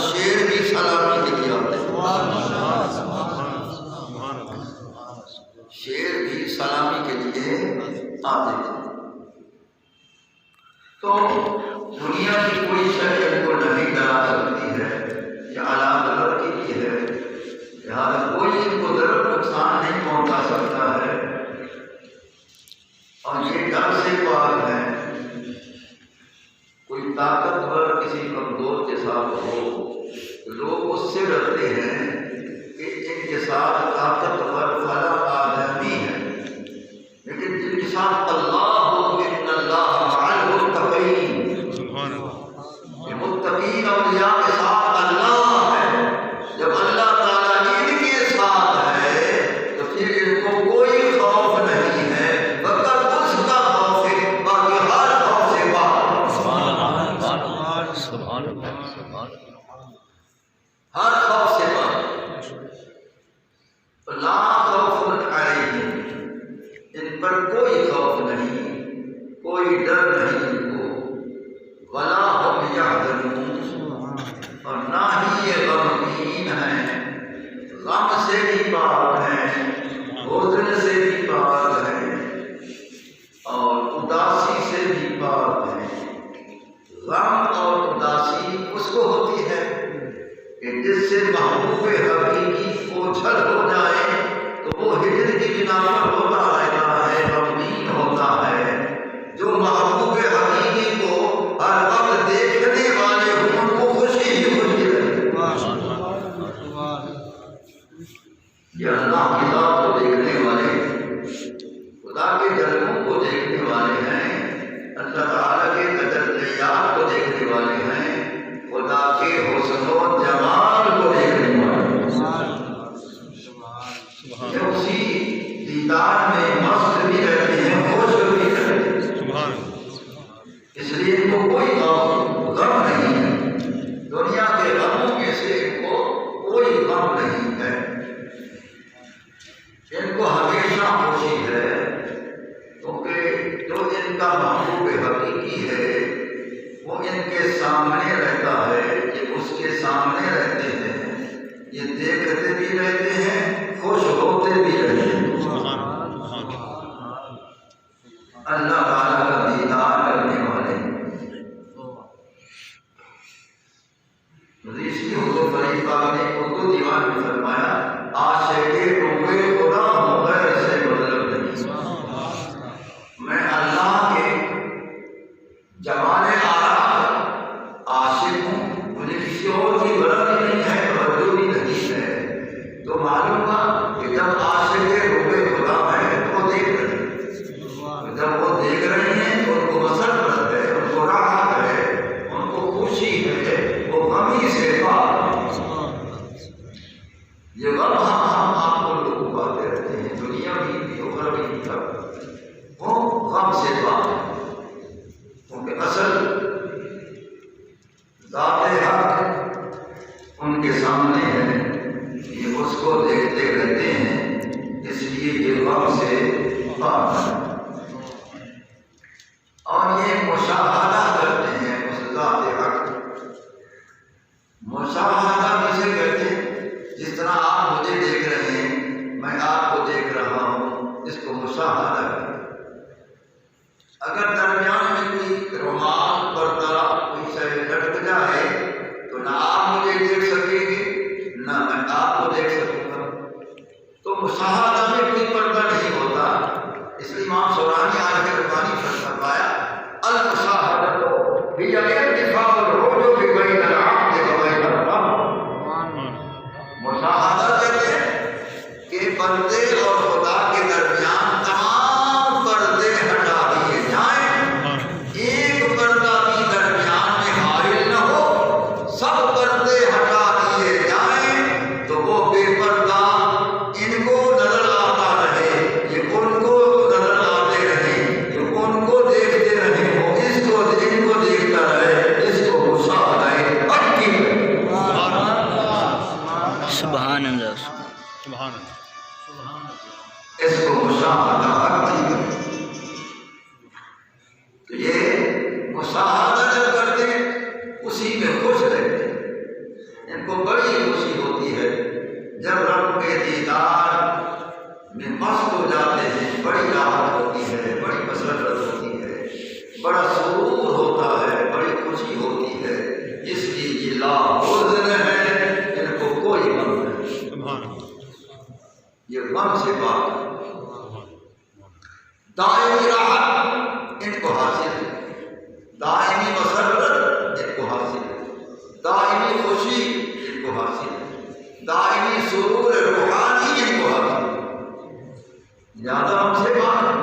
شیر بھی سلامی کے لیے آتے ہیں، شیر بھی سلامی کے لیے آتے ہیں۔ تو دنیا کی کوئی شے ان کو نہیں ڈرا سکتی ہے، یہ اعلیٰ ضرر کے لیے ہے، لہٰذا کوئی ان کو ضرر نقصان نہیں پہنچا سکتا ہے، اور یہ ڈر سے پاک ہے۔ کوئی طاقتور کسی کمزور کے ساتھ ہو، لوگ اس سے ڈرتے ہیں کہ ان کے ساتھ طاقتور فلاں آدمی ہے، لیکن جن کے ساتھ اللہ ہو، ان اللہ مع المتقین، متقین اولیاء کے ساتھ اللہ ہے۔ جب اللہ تعالیٰ ان کے ساتھ ہے تو پھر ان کو کوئی خوف نہیں ہے، فقط اس کا خوف ہے، باقی ہر خوف سے باہر، ہر خوف سے باہر۔ لا خوف علیہم، ان پر کوئی خوف نہیں، کوئی ڈر نہیں ان کو، ولا ہم یحزنون، اور نہ ہی یہ غمگین ہیں، غم سے بھی پاک ہیں، حزن سے بھی پاک ہیں، اور اداسی سے بھی پاک ہیں۔ غم اور اداسی اس کو ہوتی ہے کہ جس سے محبوب حقیقی اوجھل ہو جائے تو وہ ہجر کی بنا پر ہوتا رہتا ہے، غمگین ہوتا ہے۔ جو محبوب حقیقی کو ہر وقت دیکھنے والے ہوں ان کو خوشی ہی خوشی رہے۔ یہ اللہ کی ذات کو دیکھنے والے، خدا کے جلووں کو دیکھنے والے ہیں، اللہ تعالیٰ کے تجلیات کو دیکھنے والے ہیں، خدا کے حسن و جمال کو دیکھنے والے ہیں۔ یہ اسی دیدار میں مست بھی رہتے ہیں، خوش بھی رہتے ہیں، اس لیے ان کو کوئی غم نہیں ہے، دنیا کے غموں میں سے ان کو کوئی غم نہیں ہے، ان کو ہمیشہ خوشی ہے، کیونکہ جو ان کا محبوب حقیقی ہے وہ ان کے سامنے رہتا ہے، یہ اس کے سامنے رہتے ہیں، یہ دیکھتے بھی رہتے ہیں، خوش ہوتے بھی رہتے ہیں۔ اللہ تعالیٰ کا دیدار کرنے والے ریشی حضور فرید پاک نے اردو دیوان میں فرمایا، عاشق روئے خدا ہوں غیر سے مطلب نہیں، میں اللہ کے جمال آرام عاشق ہوں، مجھے کسی اور کی غرض نہیں ہے، توجہ بھی نہیں ہے۔ تو معلوم ہوا کہ جب عاشق روئے خدا ہے تو وہ دیکھ رہے ہیں، جب وہ دیکھ رہے ہیں تو ان کو مسرت ہے، ان کو راحت ہے، ان کو خوشی ہے، وہ غمی سے پاک ہے۔ یہ غم ہم آپ کو لوگ پاتے رہتے ہیں، دنیا بھی اخروی بھی تک، وہ غم سے پاک ہے، کیونکہ اصل ذات حق ان کے سامنے ہے، یہ اس کو دیکھتے رہتے ہیں، اس لیے یہ غم سے پاک ہے، اور یہ مشاہدہ کرتے ہیں اس ذات حق۔ مشاہدہ کسے کہتے ہیں؟ جس طرح آپ مجھے دیکھ رہے ہیں، میں آپ کو دیکھ رہا ہوں، اس کو مشاہدہ کہتے ہیں۔ اگر درمیان میں کوئی رومال پردہ کوئی شے لٹک جائے تو نہ آپ مجھے دیکھ سکیں گے نہ میں آپ کو دیکھ سکوں گا، تو مشاہدہ میں کوئی پردہ نہیں ہوتا۔ اس لیے امام سورانی آج ربانی فرمایا، المشاہدۃ ہی ارتفاع الروج بین العبد و بین الرب۔ مشاہدہ کہتے ہیں کہ بندے اور خدا کے درمیان تمام پردے ہٹا دیے جائیں، ایک پردہ بھی درمیان میں حائل نہ ہو، سب پردے ہٹا دیے جائیں تو وہ بے پردہ ان کو نظر آتا رہے، یہ ان کو نظر آتے رہے، یہ ان کو دیکھتے رہے، وہ اس کو ان کو دیکھتا رہے، اس کو مشاہدہ حق کی سبحان اللہ، اس کو مشاہدہ حق کی۔ تو یہ مشاہدہ جب کرتے اسی میں خوش رہتے ہیں، یہ غم سے پاک ہے، دائمی راحت ان کو حاصل ہے، دائمی مسرت ان کو حاصل ہے، دائمی خوشی ان کو حاصل ہے، دائمی سرور روحانی ان کو حاصل ہے، لہذا ہم سے پاک ہے۔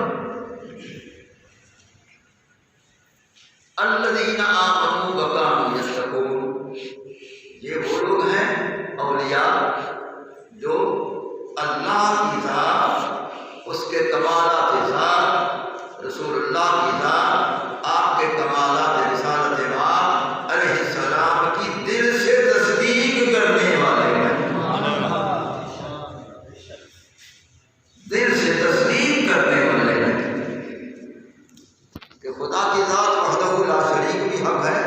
الذین آمنوا وکانوا یتقون، یہ وہ لوگ ہیں اولیاء جو اللہ کی ذات، اس کے کمالات ذات، رسول اللہ کی ذات، آپ کے کمالات رسالت آپ علیہ السلام کی دل سے تصدیق کرنے والے ہیں، دل سے تصدیق کرنے والے ہیں کہ خدا کی ذات وحدہ لا شریک بھی حق ہے،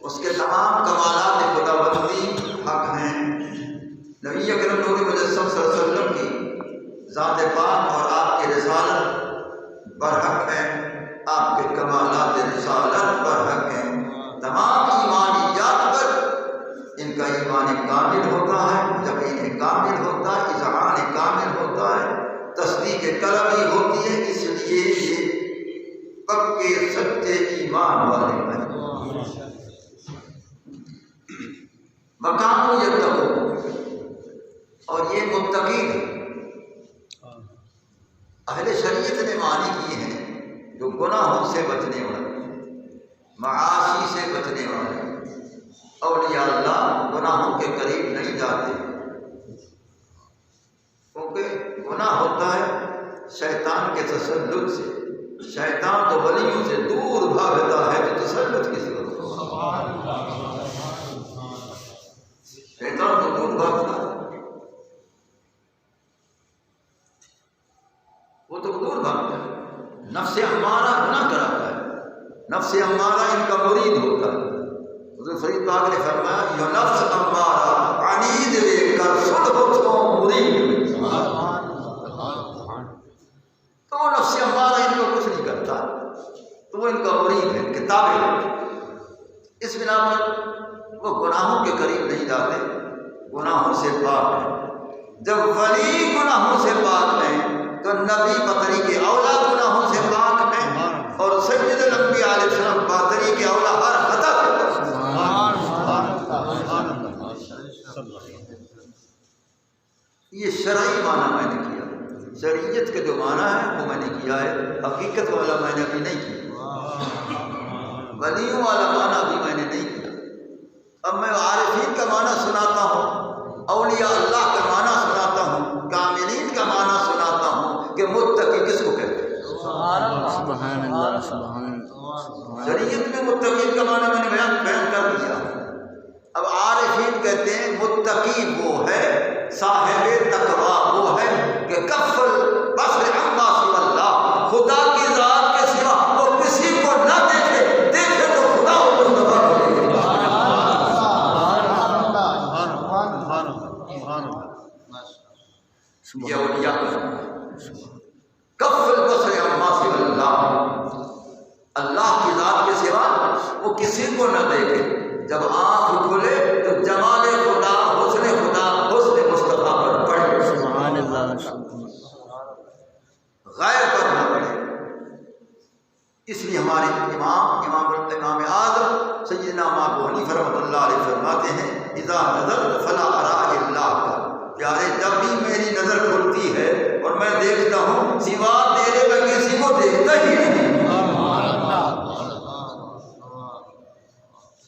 اس کے تمام کمالات خدا بندی حق ہیں، نبی اکرم نور مجسم صلی اللہ علیہ وسلم کی ذات پاک اور آپ کی رسالت برحق ہے، آپ کے کمالات رسالت برحق ہیں، تمام ایمانیات پر ان کا ایمان کامل ہوتا ہے، یقین کامل ہوتا ہے، اذعان کامل ہوتا ہے، تصدیق قلبی ہوتی ہے، اس لیے یہ پکے سچے ایمان والے ہیں۔ وکانوا یتقون، اور یہ متقی اہل شریعت نے معنی کیے ہیں جو گناہوں سے بچنے والے، معاصی سے بچنے والے۔ اولیاء اللہ گناہوں کے قریب نہیں جاتے کیونکہ گناہ ہوتا ہے شیطان کے تسلط سے، شیطان تو ولیوں سے دور بھاگتا ہے تو تسلط کس کو؟ شیطان تو دور بھاگتا ہے، وہ تو دور بھاگتا ہے، نفس امارہ گناہ کراتا ہے، نفس امارہ ان کا مرید ہوتا ہے۔ حضور فرید پاک نے فرمایا یہ نفس امارہ عنید لے کر سن ہو تو مرید، تو وہ نفس امارہ ان کو کچھ نہیں کرتا، تو وہ ان کا مرید ہے، کتاب ہے۔ اس بنا پر وہ گناہوں کے قریب نہیں جاتے، گناہوں سے پاک ہیں۔ جب ولی گناہوں سے پاک ہیں تو نبی بطری کے اولا گناہوں سے پاک ہیں، اور سید الانبیاء علیہ السلام بطری کے اولا ہر خطا سے پاک ہیں۔ یہ شرعی معنی میں نے کیا، شریعت کا جو معنی ہے وہ میں نے کیا ہے، حقیقت والا میں نے ابھی نہیں کیا، ولیوں والا معنی ابھی میں نے نہیں کیا۔ اب میں عارفین کا معنی سناتا ہوں، اولیاء اللہ کا معنی سناتا ہوں، کاملین کا معنی سناتا ہوں کہ متقی کس کو کہتے ہیں۔ سبحان اللہ، سبحان اللہ۔ شریعت میں متقین کا معنی میں نے بیان کر دیا۔ اب عارفین کہتے ہیں متقی وہ ہے، صاحب تقوی وہ ہے کہ کفل بصر عما سوى اللہ، خدا کی ذات کے سوا وہ کسی کو نہ دیکھے، دیکھے تو خدا و مصطفیٰ کو دیکھے۔ یہ اولیاء کفل بصر عما سوى اللہ، اللہ کی ذات کے سوا وہ کسی کو نہ دیکھے، جب آنکھ کھلے تو جمال خدا، حسن خدا، حسن مصطفیٰ پر پڑے، سبحان اللہ، غیر پر نہ پڑے۔ اس لیے ہمارے امام اعظم سیدنا ابو حنیفہ رحمۃ اللہ علیہ فرماتے ہیں اذا نظرت فلا ارى الا اللہ، پیارے جب بھی میری نظر کھلتی ہے اور میں دیکھتا ہوں سوا تیرے میں کسی کو دیکھتا ہی نہیں۔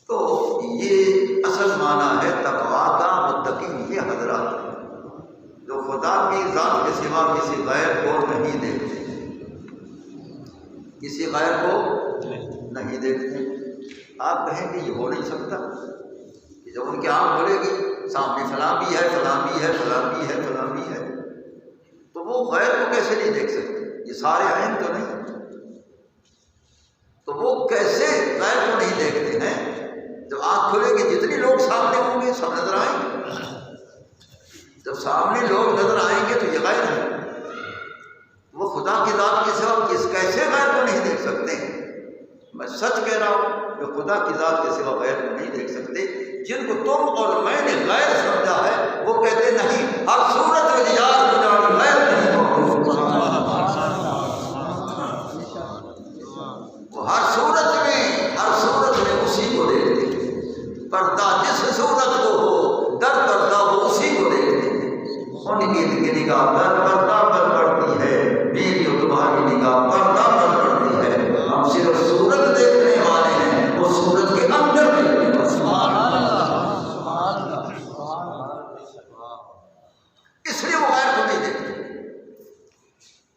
تو یہ اصل معنی ہے تقویٰ کا، متقی یہ حضرات جو خدا کی ذات کے سوا کسی غیر کو نہیں دیکھتے، کسی غیر کو نہیں دیکھتے۔ آپ کہیں کہ یہ ہو نہیں سکتا کہ جب ان کی آنکھ کھلے گی سامنے فلاں بھی ہے، فلاں بھی ہے، فلاں بھی ہے، فلاں بھی ہے، تو وہ غیر کو کیسے نہیں دیکھ سکتے؟ یہ سارے عین تو نہیں، تو وہ کیسے غیر کو نہیں دیکھتے ہیں؟ جب آنکھ کھلے گی جتنے لوگ سامنے ہوں گے سب نظر آئیں گے، جب سامنے لوگ نظر آئیں گے تو یہ غیر ہے، وہ خدا کی ذات کے سوا کیسے غیر کو نہیں دیکھ سکتے ہیں؟ میں سچ کہہ رہا ہوں کہ خدا کی ذات کے سوا غیر کو نہیں دیکھ سکتے، جن کو تم اور میں نے غیر سمجھا ہے وہ کہتے نہیں ہر صورت میں یار بنانے غیر نہیں موجود، وہ ہر صورت میں اسی کو دیکھتے ہیں، پردہ جس صورت کو ہو در پردہ وہ اسی کو دیکھتے ہیں، ان کی نگاہ در پردہ پر پڑتی ہے، میری اور تمہاری نگاہ پردہ پر پڑتی ہے، ہم صرف صورت دیکھنے والے ہیں، وہ صورت کے اندر دیکھتے ہیں۔ اس لیے وہ غیر کو نہیں دیکھتے۔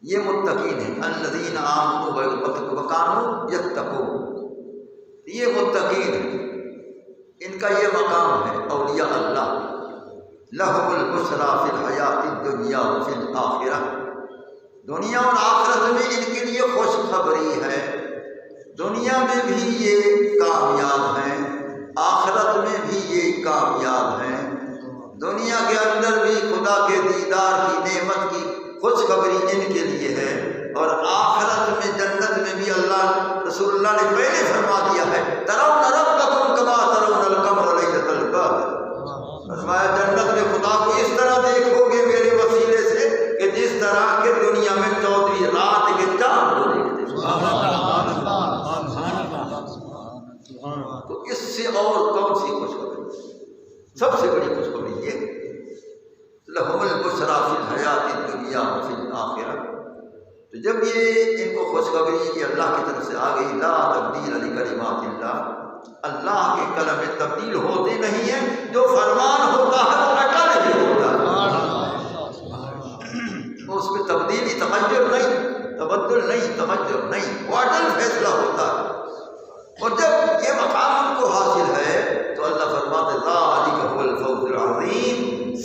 یہ متقین ہیں، الذین آمنوا وکانوا یتقون، یہ متقین ہیں، ان کا یہ مقام ہے اولیاء اللہ، لہم البشریٰ فی الحیاۃ الدنیا وفی الآخرہ، دنیا اور آخرت میں ان کے لیے خوشخبری ہے، دنیا میں بھی یہ کامیاب ہیں، آخرت میں بھی یہ کامیاب ہیں، دنیا کے اندر بھی خدا کے دیدار کی نعمت کی خوشخبری ان کے لیے ہے، اور آخرت میں جنت میں بھی اللہ رسول اللہ نے پہلے فرما دیا ہے ترون ربکم کما ترون القمر لیلۃ القدر، فرمایا جنت میں خدا کو اس طرح دیکھو گے میرے وسیلے سے کہ جس طرح کہ دنیا میں چودھری رات کے چاند کو دیکھتے ہیں، تو اس سے اور کون سی خوشخبری؟ سب سے بڑی خوشخبری یہ لہم البشریٰ فی الحیاۃ الدنیا وفی الآخرہ۔ تو جب یہ ان کو خوشخبری یہ اللہ کی طرف سے آ گئی، لا تبدیل لکلمات اللہ، اللہ کے کلم میں تبدیل ہوتے نہیں ہیں، جو فرمان ہوتا ہے وہ اٹل ہی ہوتا ہے، اس میں تبدیلی تغیر نہیں، تبدل نہیں، تغیر نہیں، وہ اٹل فیصلہ ہوتا ہے۔ اور جب یہ مقام ان کو حاصل ہے تو اللہ فرماتے ذالک هو الفوز العظیم،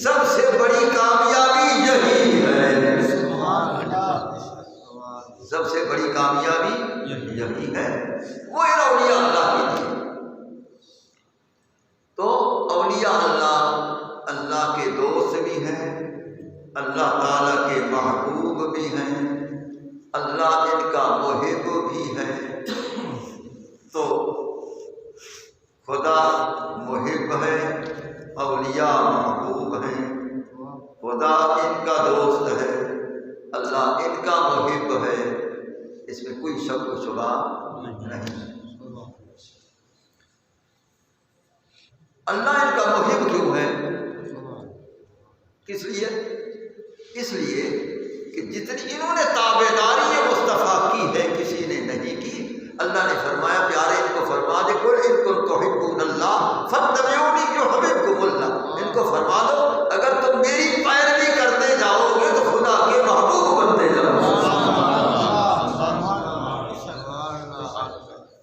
سب سے بڑی کامیابی یہی ہے، سب سے بڑی کامیابی یہی ہے، وہ اولیاء اللہ کے لیے۔ تو اولیاء اللہ اللہ کے دوست بھی ہیں، اللہ تعالیٰ کے محبوب بھی ہیں، اللہ ان کا محب بھی ہے۔ تو خدا محب ہے، اولیاء محبوب ہیں، خدا ان کا دوست ہے، اللہ ان کا محب ہے، اس میں کوئی شک و شبہ نہیں۔ اللہ ان کا محب کیوں ہے؟ کس لیے؟ اس لیے کہ جتنی انہوں نے تابعداری مصطفیٰ کی ہے کسی نے نہیں کی۔ اللہ نے فرمایا پیارے ان کو فرما دے قل ان کنتم تحبون اللہ فاتبعونی یحببکم اللہ، ان کو فرما دو اگر تم میری پیروی کرتے جاؤ گے تو خدا کے محبوب بنتے جاؤ گے،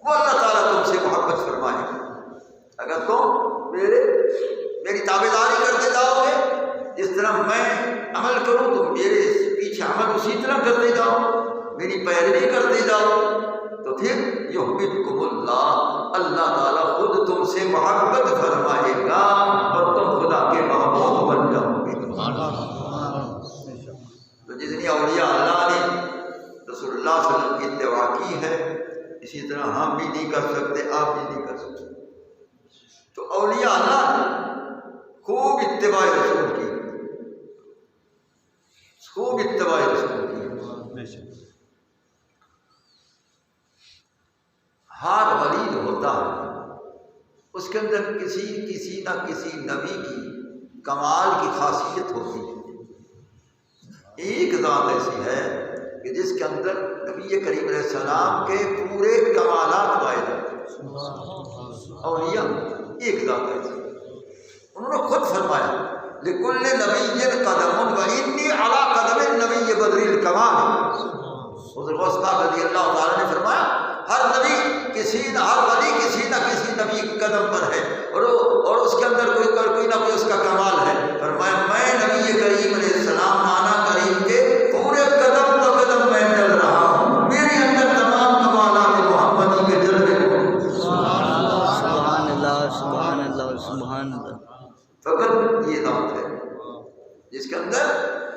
وہ اللہ تعالیٰ تم سے محبت فرمائے گا اگر تم میری تابعداری کرتے جاؤ گے، جس طرح میں عمل کروں تم میرے پیچھے عمل اسی طرح کرتے جاؤ، میری پیروی کرتے جاؤ، تو پھر یحببکم اللہ، اللہ تعالیٰ خود تم سے محبت فرمائے گا اور تم خدا کے محبوب بن جاؤ گے۔ تو جتنی اولیاء اللہ نے رسول اللہ صلی اللہ علیہ وسلم کی اتباع کی ہے، اسی طرح ہم بھی نہیں کر سکتے، آپ بھی نہیں کر سکتے۔ تو اولیاء اللہ نے خوب اتباع رسول کی، خوب اتباع رسول کی۔ ہر ولی جو ہوتا ہے اس کے اندر کسی نہ کسی نبی کی کمال کی خاصیت ہوتی ہے۔ ایک ذات ایسی ہے کہ جس کے اندر نبی کریم علیہ السلام کے پورے کمالات پائے جاتے ہیں، اولیاء ایک ذات ایسی، انہوں نے خود فرمایا لِكُلِّ نَبِيٍّ قَدَمٌ وَإِنِّي عَلَىٰ قَدَمِ النَّبِيِّ بَدْرِ الْكَمَالِ، حضرت غوث پاک رضی اللہ تعالیٰ نے فرمایا ہر نبی ہر ولی کسی نہ کسی نبی کے قدم پر ہے، اور اس کے اندر کوئی نہ کوئی اس کا کمال ہے۔ فرمایا میں نبی کریم علیہ السلام نانا کریم کے پورے قدم و قدم میں چل رہا ہوں، میرے اندر تمام کمالات محمدی کے جلوے کو۔ سبحان اللہ سبحان اللہ سبحان اللہ۔ فقط یہ ذات ہے جس کے اندر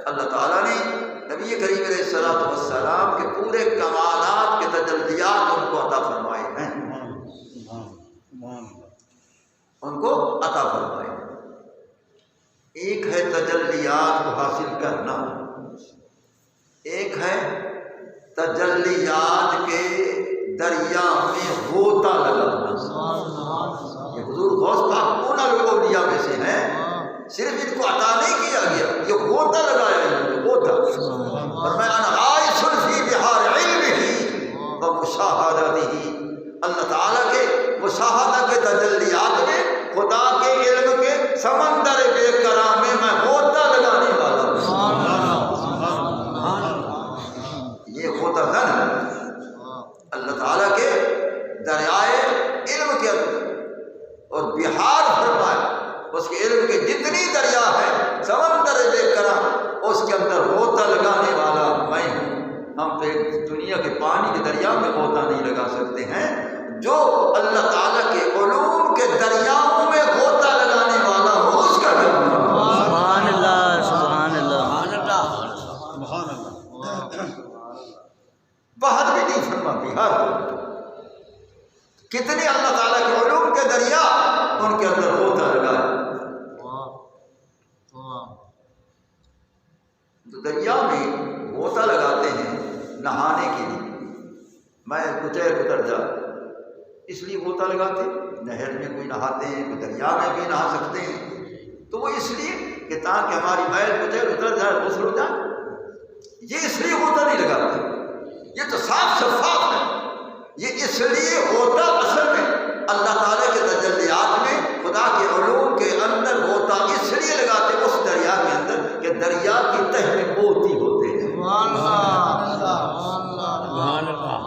اللہ تعالیٰ نے نبی کریم علیہ السلام کے پورے کمالات کے تجلیات ان کو عطا فرمائے ہیں۔ ان کو عطا فرمائے۔ ایک ہے تجلیات کو حاصل کرنا، ایک ہے تجلیات کے دریا میں غوطہ لگانا۔ یہ حضور غوث پاک ان اولیاء میں سے ہیں، صرف ان کو عطا نہیں کیا گیا، یہ غوطہ لگایا ہے، غوطہ۔ فرمایا انا عائش فی بحار علمہ و مشاہدتہ، اللہ تعالیٰ کے مشاہدہ کے تجلیات میں، خدا کے علم کے سمندر بے کرام میں میں غوطہ لگانے والا ہوں۔ یہ غوطہ دن اللہ تعالیٰ کے دریائے علم کے اندر، اور بہار فرمایا اس کے علم کے جتنی دریا ہے سمندر بے کرام اس کے اندر غوطہ لگانے والا میں ہوں۔ ہم تو دنیا کے پانی کے دریا میں غوطہ نہیں لگا سکتے ہیں، جو اللہ تعالیٰ کے علوم کے دریاؤں میں غوطہ لگانے والا ہو اس کا نام ہے۔ سبحان اللہ، سبحان اللہ، سبحان اللہ۔ باہر بھی نہیں فرما بہار، کتنے اللہ تعالیٰ کے علوم کے دریا ان کے اندر غوطہ لگائے۔ تو دریا میں غوطہ لگاتے ہیں نہانے کے لیے، میں کچیر اتر جا اس لیے غوطہ لگاتے، نہر میں کوئی نہاتے ہیں، کوئی دریا میں بھی نہا سکتے ہیں، تو وہ اس لیے کہ تاکہ ہماری میل کچیر اتر جائے، غسل ہو جائے، یہ اس لیے غوطہ نہیں لگاتے۔ یہ تو صاف شفاف ہے، یہ اس لیے غوطہ اصل میں اللہ تعالیٰ کے تجلیات میں خدا کے علوم کے اندر غوطہ اس لیے لگاتے اس دریا کے اندر کہ دریا کی تہ میں موتی ہوتے ہیں۔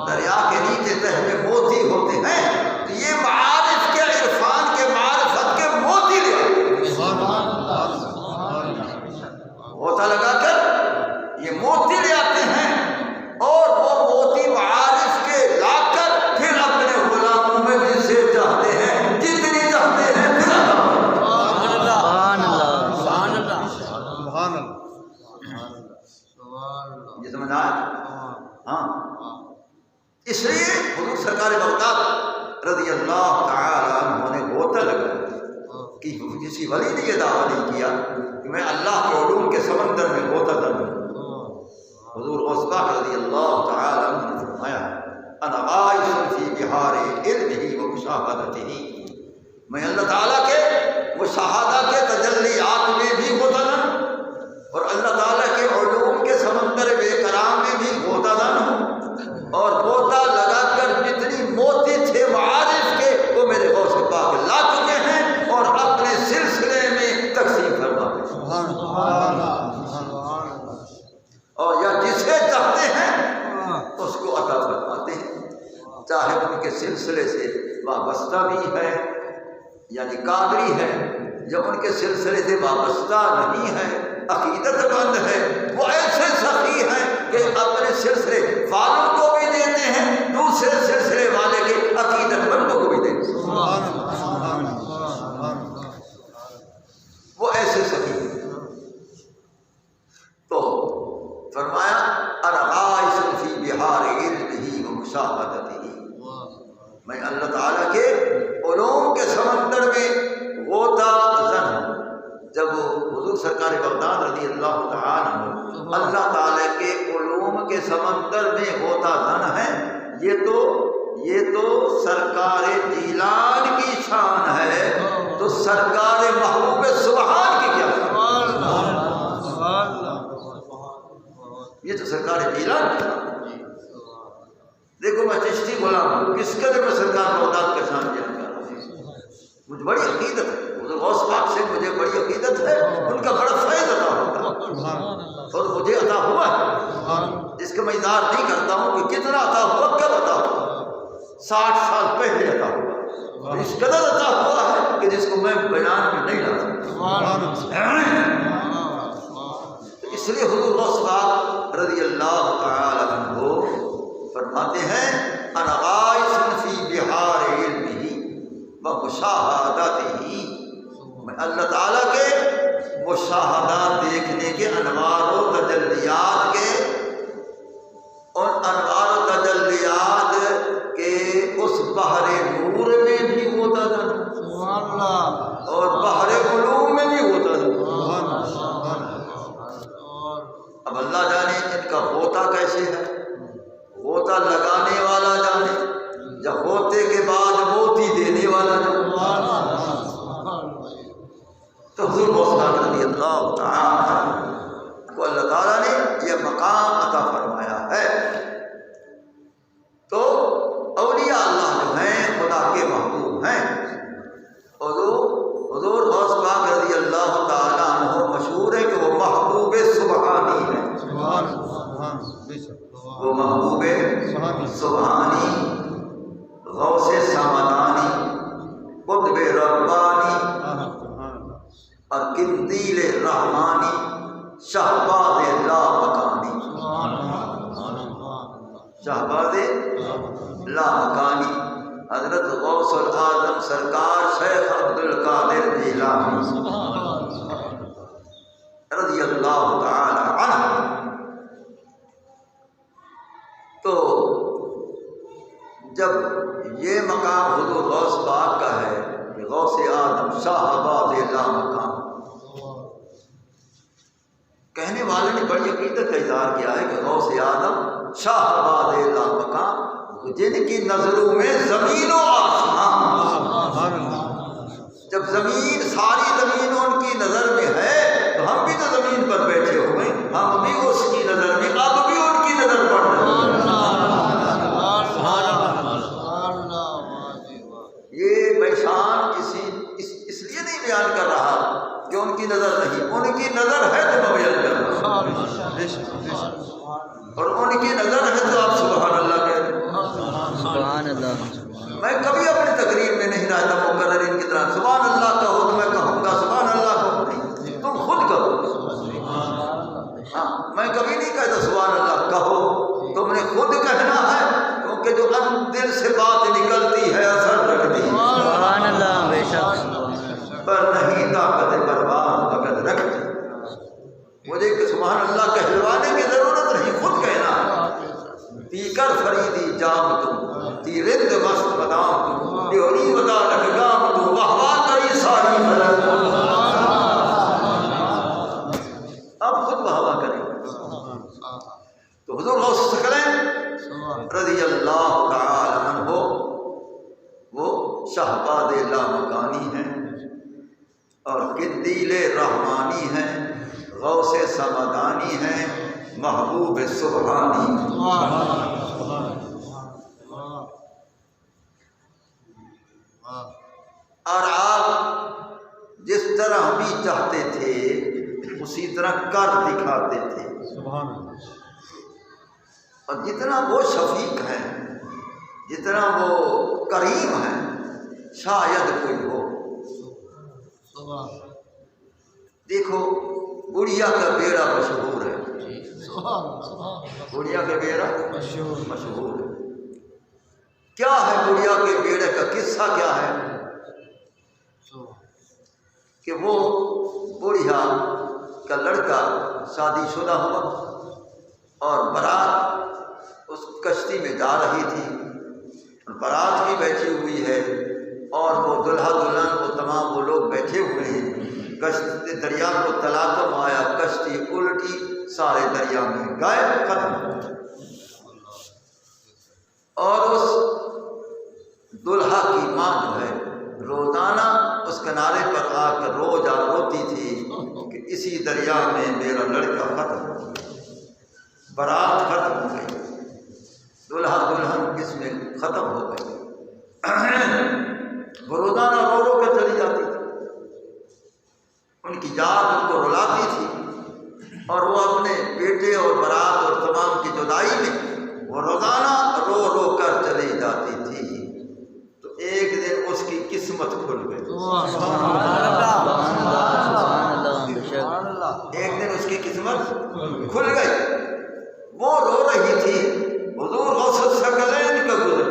دریا کے نیچے تہ میں موتی ہوتے ہیں، تو یہ معارف کے عرفان کے معرفت کے موتی لے آتے غوطہ لگا کر، یہ موتی لے آتے ہیں، اور وہ موتی معارف کے لا کر پھر اپنے غلاموں میں جسے چاہتے ہیں جتنی چاہتے ہیں پھر سبحان اللہ، سبحان اللہ، سبحان اللہ۔ یہ سمجھ آیا؟ ہاں، اس لیے حضور سرکار بغداد رضی اللہ تعالی عنہ نے غوطہ لگایا کہ کسی ولی نے یہ دعویٰ نہیں کیا کہ میں اللہ کے علوم کے سمندر میں غوطہ در ہوں۔ حضور غوث پاک رضی اللہ تعالی عنہ نے فرمایا انا عائش فی بحار علمہ و مشاہدتہ، میں اللہ تعالیٰ کے مشاہدہ کے تجلیات میں بھی غوطہ در ہوں، اور اللہ تعالیٰ کے علوم کے سمندر بے کرام میں بھی غوطہ در ہوں، اور غوطہ لگا کر جتنی موتی تھے معارف کے وہ میرے غوث پاک لا چکے ہیں اور اپنے سلسلے میں تقسیم فرما دے، اور یا جسے چاہتے ہیں اس کو عطا فرماتے ہیں، چاہے ان کے سلسلے سے وابستہ بھی ہے یعنی قادری ہے، یا ان کے سلسلے سے وابستہ نہیں ہے، عقیدت مند ہے، وہ ایسے سخی ہیں کہ اپنے سلسلے والوں کو بھی دیتے ہیں، دوسرے سلسلے والے کے عقیدت مندوں کو بھی دیتے ہیں، وہ ایسے سخی ہیں۔ تو فرمایا انا عائش فی بحار علمہ و مشاہدتہ، میں اللہ تعالیٰ کے علوم کے سمندر میں غوطہ زن ہوں۔ جب حضور سرکار بغداد رضی اللہ تعالیٰ عنہ اللہ تعالیٰ کے علوم کے سمندر میں غوطہ زن ہے، یہ تو سرکار جیلان کی شان ہے، تو سرکار محبوب سبحان کی کیا شان؟ یہ تو سرکار جیلان کی شان۔ دیکھو میں چشتی غلام ہوں، کس قدر میں سرکار بغداد کا شان جانتا ہوں، مجھے بڑی عقیدت ہے، غوث پاک سے مجھے بڑی عقیدت ہے، ان کا بڑا فیض عطا ہوتا ہے اور مجھے عطا ہوا ہے، جس کا میں اظہار نہیں کرتا ہوں کہ کتنا عطا ہوا، کب عطا ہوا، 60 سال پہلے عطا ہوا، اس قدر عطا ہوا ہے کہ جس کو میں بیان میں نہیں لا سکتا۔ اس لیے حضور غوث پاک رضی اللہ تعالی عنہ فرماتے ہیں انا عائش فی بحار علمہ و مشاہدتہ، میں اللہ تعالیٰ کے مشاہدات دیکھنے کے انوار و تجلیات کے، اور انوار و تجلیات کے اس بحر نور میں بھی غوطہ در ہوں۔ اور بحر علوم میں بھی ہوتا تھا۔ اب اللہ جانے ان کا ہوتا کیسے ہے، ہوتا لگانے والا جانے، یا ہوتے کے بعد موتی دینے والا جانے۔ تو حضور غوث رضی اللہ تعالی کو اللہ تعالیٰ نے یہ مقام عطا فرمایا ہے۔ تو اولیاء اللہ جو ہیں خدا کے محبوب ہیں۔ حضور غوث پاک رضی اللہ تعالیٰ عنہ مشہور ہے کہ وہ محبوب سبحانی ہے، وہ محبوب سبحانی، غوث سمدانی، قطب ربانی اور قندیل رحمانی، شہباز لامکانی، شہباز لامکانی، حضرت غوث العظم سرکار شیخ عبد القادر جیلانی رضی اللہ تعالی عنہ۔ تو جب یہ مقام حضور غوث پاک کا ہے کہ غوث اعظم شہباز لامکان، کہنے والے نے بڑی عقیدت کا اظہار کیا ہے کہ غوث اعظم شہباز لامکان جن کی نظروں میں زمین و آسمان، جب زمین ساری زمین ان کی نظر میں ہے تو ہم بھی تو زمین پر بیٹھے ہوئے، ہم بھی اس کی نظر میں، اب بھی ان کی نظر پڑ رہی ہے۔ یہ میں شان اس لیے نہیں بیان کر رہا کہ ان کی نظر نہیں، ان کی نظر ہے تو میں بیان کر رہا ہوں، اور ان کی نظر ہے تو آپ سبحان اللہ کہتے ہیں۔ سبحان اللہ۔ میں کبھی اپنی تقریر میں نہیں رہتا مقرر ان کی طرح سبحان اللہ کہو تو میں کہوں گا سبحان اللہ کہو، نہیں، تم خود کہو۔ ہاں، میں کبھی نہیں کہتا سبحان اللہ کہو، تم نے خود کہنا ہے، کیونکہ جو دل سے بات نکلتی ہے اثر رکھتی ہے۔ سبحان اللہ، بے شک پر نہیں طاقت برباد وقت رکھتی، مجھے کہ سبحان اللہ کہلوانے کی ضرورت نہیں، خود کہنا ہے۔ پی کر فریدی جام تم، تی رند مست بدام تم، دیوری ودا لگام تم، وہوا کری ساری فلک۔ اب خود وہوا کریں۔ تو حضور غوث ثقلین رضی اللہ تعالی عنہ وہ شہباز لامکانی ہیں اور قندیل رحمانی ہیں، غوث سمدانی ہیں، محبوب سبحانی۔ اور آپ جس طرح بھی چاہتے تھے اسی طرح کر دکھاتے تھے، اور جتنا وہ شفیق ہیں، جتنا وہ کریم ہیں، شاید کوئی ہو۔ دیکھو بڑھیا کا بیڑا مشہور ہے، بڑھیا کا بیڑا مشہور ہے۔ کیا ہے بڑھیا کے بیڑے کا قصہ؟ کیا ہے کہ وہ بڑھیا کا لڑکا شادی شدہ ہوا اور بارات اس کشتی میں جا رہی تھی، بارات بھی بیٹھی ہوئی ہے اور وہ دلہا دلہن وہ تمام وہ لوگ بیٹھے ہوئے ہیں۔ کشتی دریا کو تلاطم آیا، کشتی الٹی، سارے دریا میں گئے، ختم۔ اور اس دلہا کی ماں جو ہے روزانہ اس کنارے پر آ کر روزہ روتی تھی کہ اسی دریا میں میرا لڑکا ختم ہو گیا، بارات ختم ہو گئی، دلہا دلہن اس میں ختم ہو گئی۔ وہ روزانہ رو رو کر چلی جاتی تھی، ان کی یاد ان کو رلاتی تھی، اور وہ اپنے بیٹے اور برات اور تمام کی جدائی میں وہ روزانہ رو رو کر چلی جاتی تھی۔ تو ایک دن اس کی قسمت کھل گئی، ایک دن اس کی قسمت کھل گئی، وہ رو رہی تھی، حضور غوث ثقلین کا گزر،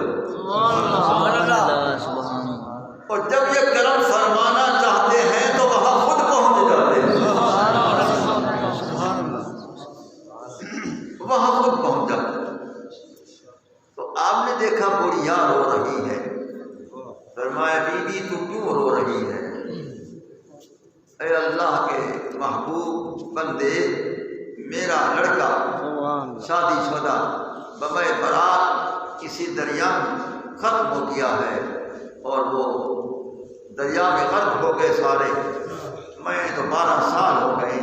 اور جب یہ کرم فرمانا چاہتے ہیں تو وہاں خود پہنچ جاتے ہیں، وہاں خود پہنچ جاتے ہیں۔ تو آپ نے دیکھا بڑھیا رو رہی ہے، فرمایا بی بی تو کیوں رو رہی ہے؟ محبوب بندے میرا لڑکا شادی شدہ بمے برات کسی دریا میں ختم ہو گیا ہے اور وہ دریا میں غرق ہو گئے سارے، میں تو 12 سال ہو گئے،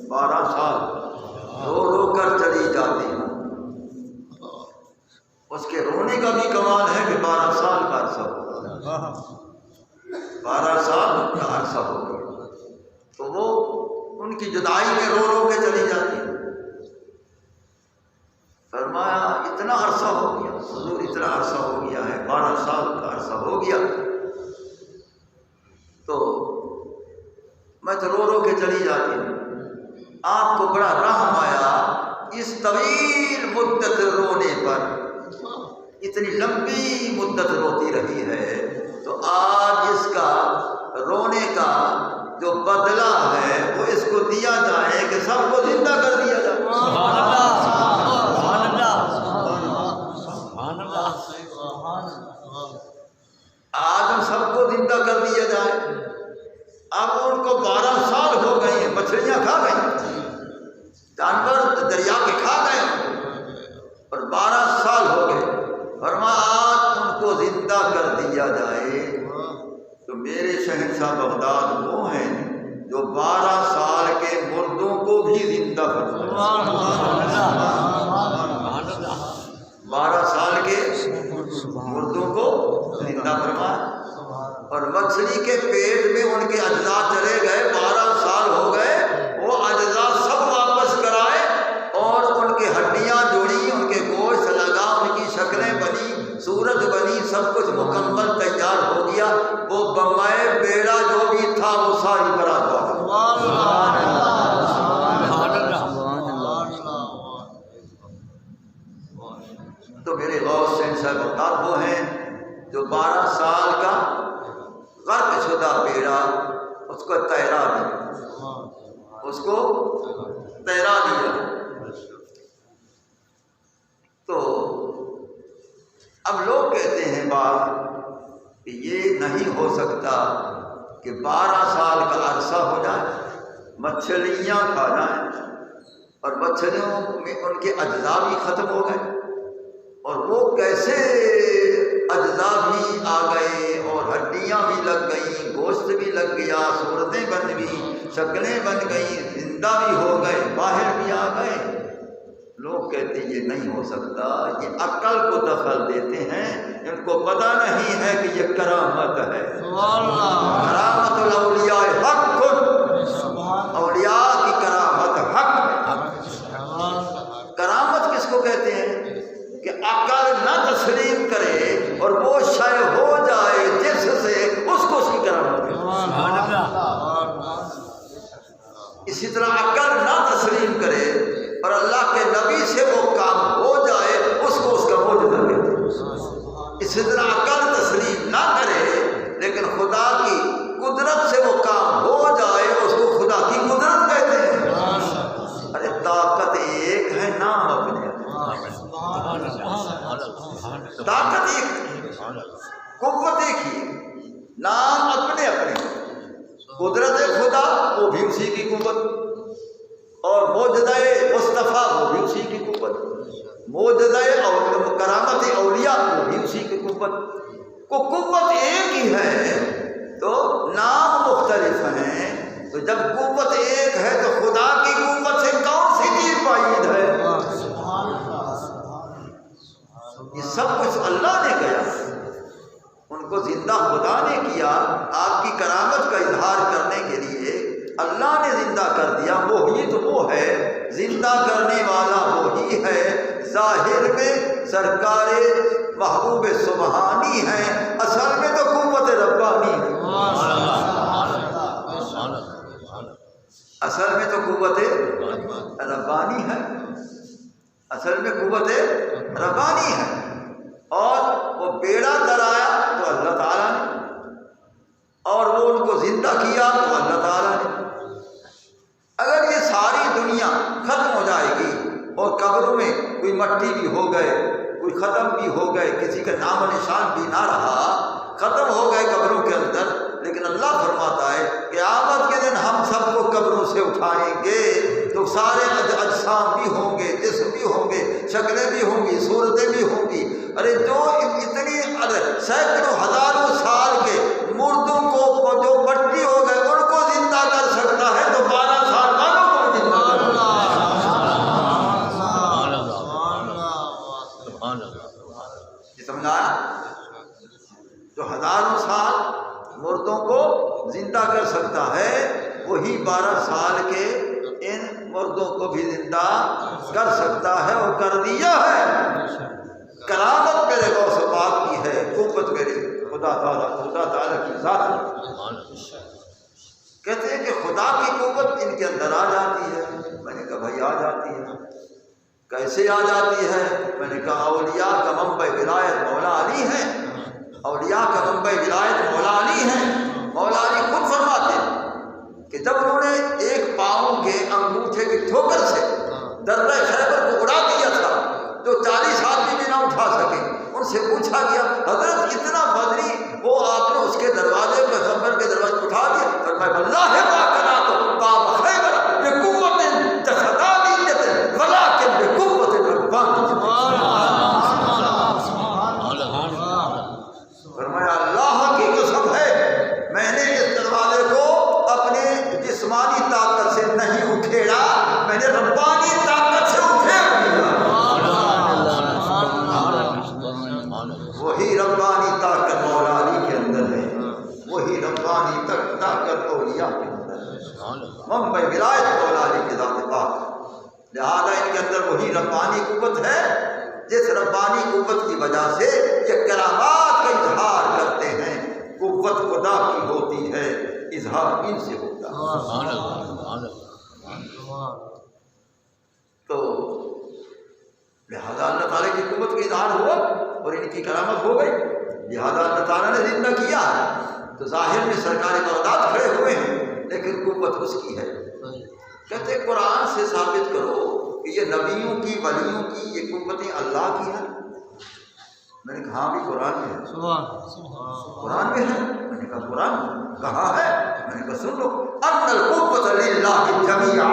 12 سال رو رو کر چلی جاتی ہوں۔ اس کے رونے کا بھی کمال ہے کہ 12 سال کا عرصہ ہو، 12 سال کا عرصہ ہو گیا، تو وہ ان کی جدائی میں رو رو کے چلی جاتی ہے۔ فرمایا اتنا عرصہ ہو گیا حضور، اتنا عرصہ ہو گیا ہے، 12 سال کا عرصہ ہو گیا، تو میں تو رو رو کے چلی جاتی ہوں۔ آپ کو بڑا رحم آیا اس طویل مدت رونے پر، اتنی لمبی مدت روتی رہی ہے، تو آج اس کا رونے کا جو بدلہ ہے وہ اس کو دیا جائے کہ سب کو زندہ کر دیا جائے۔ سبحان اللہ، سبحان اللہ، سبحان اللہ، سبحان اللہ۔ آج ہم سب کو زندہ کر دیا جائے۔ اب ان کو 12 سال ہو گئے ہیں، مچھلیاں کھا گئی، جانور دریا کے کھا گئے اور 12 سال ہو گئے۔ فرمایا آج ان کو زندہ کر دیا جائے تو میرے شہنشاہ بغداد وہ ہیں جو 12 سال کے مردوں کو بھی زندہ کرتے ہیں۔ 12 سال کے مردوں کو زندہ فرمایا، اور مچھلی کے پیٹ میں ان کے اجزاء چلے گئے، 12 سال ہو گئے، وہ اجزاء سب واپس کرائے اور ان کے ہڈیاں جوڑی، ان کے گوشت لگا، ان کی شکلیں بنی، صورت بنی، سب کچھ مکمل تیار ہو گیا۔ وہ بمائے بیڑا جو بھی تھا وہ ساری برات ہوا۔ تو میرے غوث شہنشاہ بغداد وہ ہیں جو 12 سال کا غرق شدہ بیڑا اس کو تیرا دیا، اس کو تیرا دیا۔ تو اب لوگ کہتے ہیں بات کہ یہ نہیں ہو سکتا کہ 12 سال کا عرصہ ہو جائے، مچھلیاں کھا جائیں اور مچھلیوں میں ان کے اجزاء بھی ختم ہو گئے، اور وہ کیسے اجزاء بھی آ گئے اور ہڈیاں بھی لگ گئیں، گوشت بھی لگ گیا، صورتیں بن گئیں، شکلیں بن گئیں، زندہ بھی ہو گئے، باہر بھی آ گئے۔ لوگ کہتے ہیں یہ نہیں ہو سکتا، یہ عقل کو دخل دیتے ہیں، ان کو پتہ نہیں ہے کہ یہ کرامت ہے۔ کرامت الاولیاء حق، اولیاء کی کرامت حق ہے۔ کرامت کس کو کہتے ہیں؟ کہ عقل نہ تسلیم کرے اور وہ شے ہو جائے جس سے اس کو اس کی کرامت ہے۔ اسی طرح عقل نہ تسلیم کرے اور اللہ کے نبی سے وہ کام ہو جائے اس کو اس کا معجزہ کہتے ہیں۔ اسی طرح عقل تسلیم نہ کرے لیکن خدا کی قدرت سے وہ کام ہو جائے اس کو خدا کی قدرت کہتے ہیں۔ ارے طاقت ایک ہے، نام اپنے، طاقت ایک ہے، قوت ایک ہی ہے، نام اپنے اپنے، قدرت خدا وہ بھی اسی کی قوت، اور معجزہ مصطفیٰ وہ بھی اسی کی قوت، معجزہ اور کرامت اولیاء وہ بھی اسی کی قوت، کو قوت ایک ہی ہے تو نام مختلف ہیں۔ تو جب قوت ایک ہے تو خدا کی قوت سے کون سی چیز بعید ہے؟ یہ سب کچھ اللہ نے کیا، ان کو زندہ خدا نے کیا۔ آپ کی کرامت کا اظہار کرنے کے لیے اللہ نے زندہ کر دیا، وہی تو وہ ہے، زندہ کرنے والا وہی ہے۔ ظاہر میں سرکار محبوب سبحانی ہیں، اصل میں تو قوت ربانی ہے، اصل میں تو قوت ربانی ہے، اصل میں قوت ربانی ہے۔ اور وہ بیڑا ترایا تو اللہ تعالیٰ نے، اور وہ ان کو زندہ کیا تو اللہ تعالیٰ نے۔ اگر یہ ساری دنیا ختم ہو جائے گی اور قبروں میں کوئی مٹی بھی ہو گئے، کوئی ختم بھی ہو گئے، کسی کا نام و نشان بھی نہ رہا، ختم ہو گئے قبروں کے اندر، لیکن اللہ فرماتا ہے کہ قیامت کے دن ہم سب کو قبروں سے اٹھائیں گے تو سارے اجسام بھی ہوں گے، جسم بھی ہوں گے، شکلیں بھی ہوں گی، صورتیں بھی ہوں گی۔ ارے جو اتنی سینکڑوں ہزاروں سال کے مردوں کو جو مٹی ہو گئے ان کو زندہ کر سکتا ہے تو 12 سال والوں کو بھی زندہ کر سکتا ہے۔ یہ سمجھ آیا؟ جو ہزاروں سال مردوں کو زندہ کر سکتا ہے وہی 12 سال کے ان مردوں کو بھی زندہ کر سکتا ہے، اور کر دیا ہے۔ کرامت میرے غوث پاک کی ہے، قوت میرے خدا تعالیٰ کی ذات ہے۔ کہتے ہیں کہ خدا کی قوت ان کے اندر آ جاتی ہے۔ میں نے کہا بھائی آ جاتی ہے، کیسے آ جاتی ہے؟ میں نے کہا اولیاء کا منبع ولایت مولا علی ہے، اولیاء کا منبع ولایت مولا علی ہے۔ مولا علی خود فرماتے ہیں کہ جب انہوں نے ایک پاؤں کے انگوٹھے کی ٹھوکر سے درہ خیبر کو اڑا دیا تھا جو 40 آدمی بھی نہ اٹھا سکے، ان سے پوچھا گیا حضرت اتنا بدری وہ آپ نے اس کے دروازے پہ خیبر کے دروازے اٹھا دیا؟ فرمایا واللہ ما قنعت باب خیبر بقوت جسدانیت ولکن بقوت ربانیت۔ فرمایا اللہ کی قسم ہے میں نے اس دروازے کو اپنے جسمانی طاقت سے نہیں اکھیڑا، میں نے ربانی طاقت سے اکھیڑ دیا۔ وہی ربانی طاقت مولا علی کے اندر ہے، وہی ربانی طاقت اولیاء کے اندر ہے، منبع ولایت مولا علی کی ذات پاک۔ لہذا ان کے اندر وہی ربانی قوت ہے جس ربانی قوت کی وجہ سے یہ کرامات کا اظہار کرتے ہیں۔ قوت خدا کی ہوتی ہے، اظہار ان سے ہوتا ہے۔ تو لہذا اللہ تعالیٰ کی قوت کا اظہار ہوا اور ان کی کرامت ہو گئی، لہذا اللہ تعالیٰ نے زندہ کیا ہے۔ تو ظاہر میں سرکار بغداد کھڑے ہوئے ہیں لیکن قوت اس کی ہے۔ کہتے قرآن سے ثابت کرو کہ یہ نبیوں کی ولیوں کی یہ قوتیں اللہ کی ہیں۔ میں نے کہا ہاں بھی قرآن میں ہے، قرآن میں ہے۔ میں نے کہا قرآن کہاں ہے؟ میں نے کہا سن لو، ان القوت للہ جمیعا،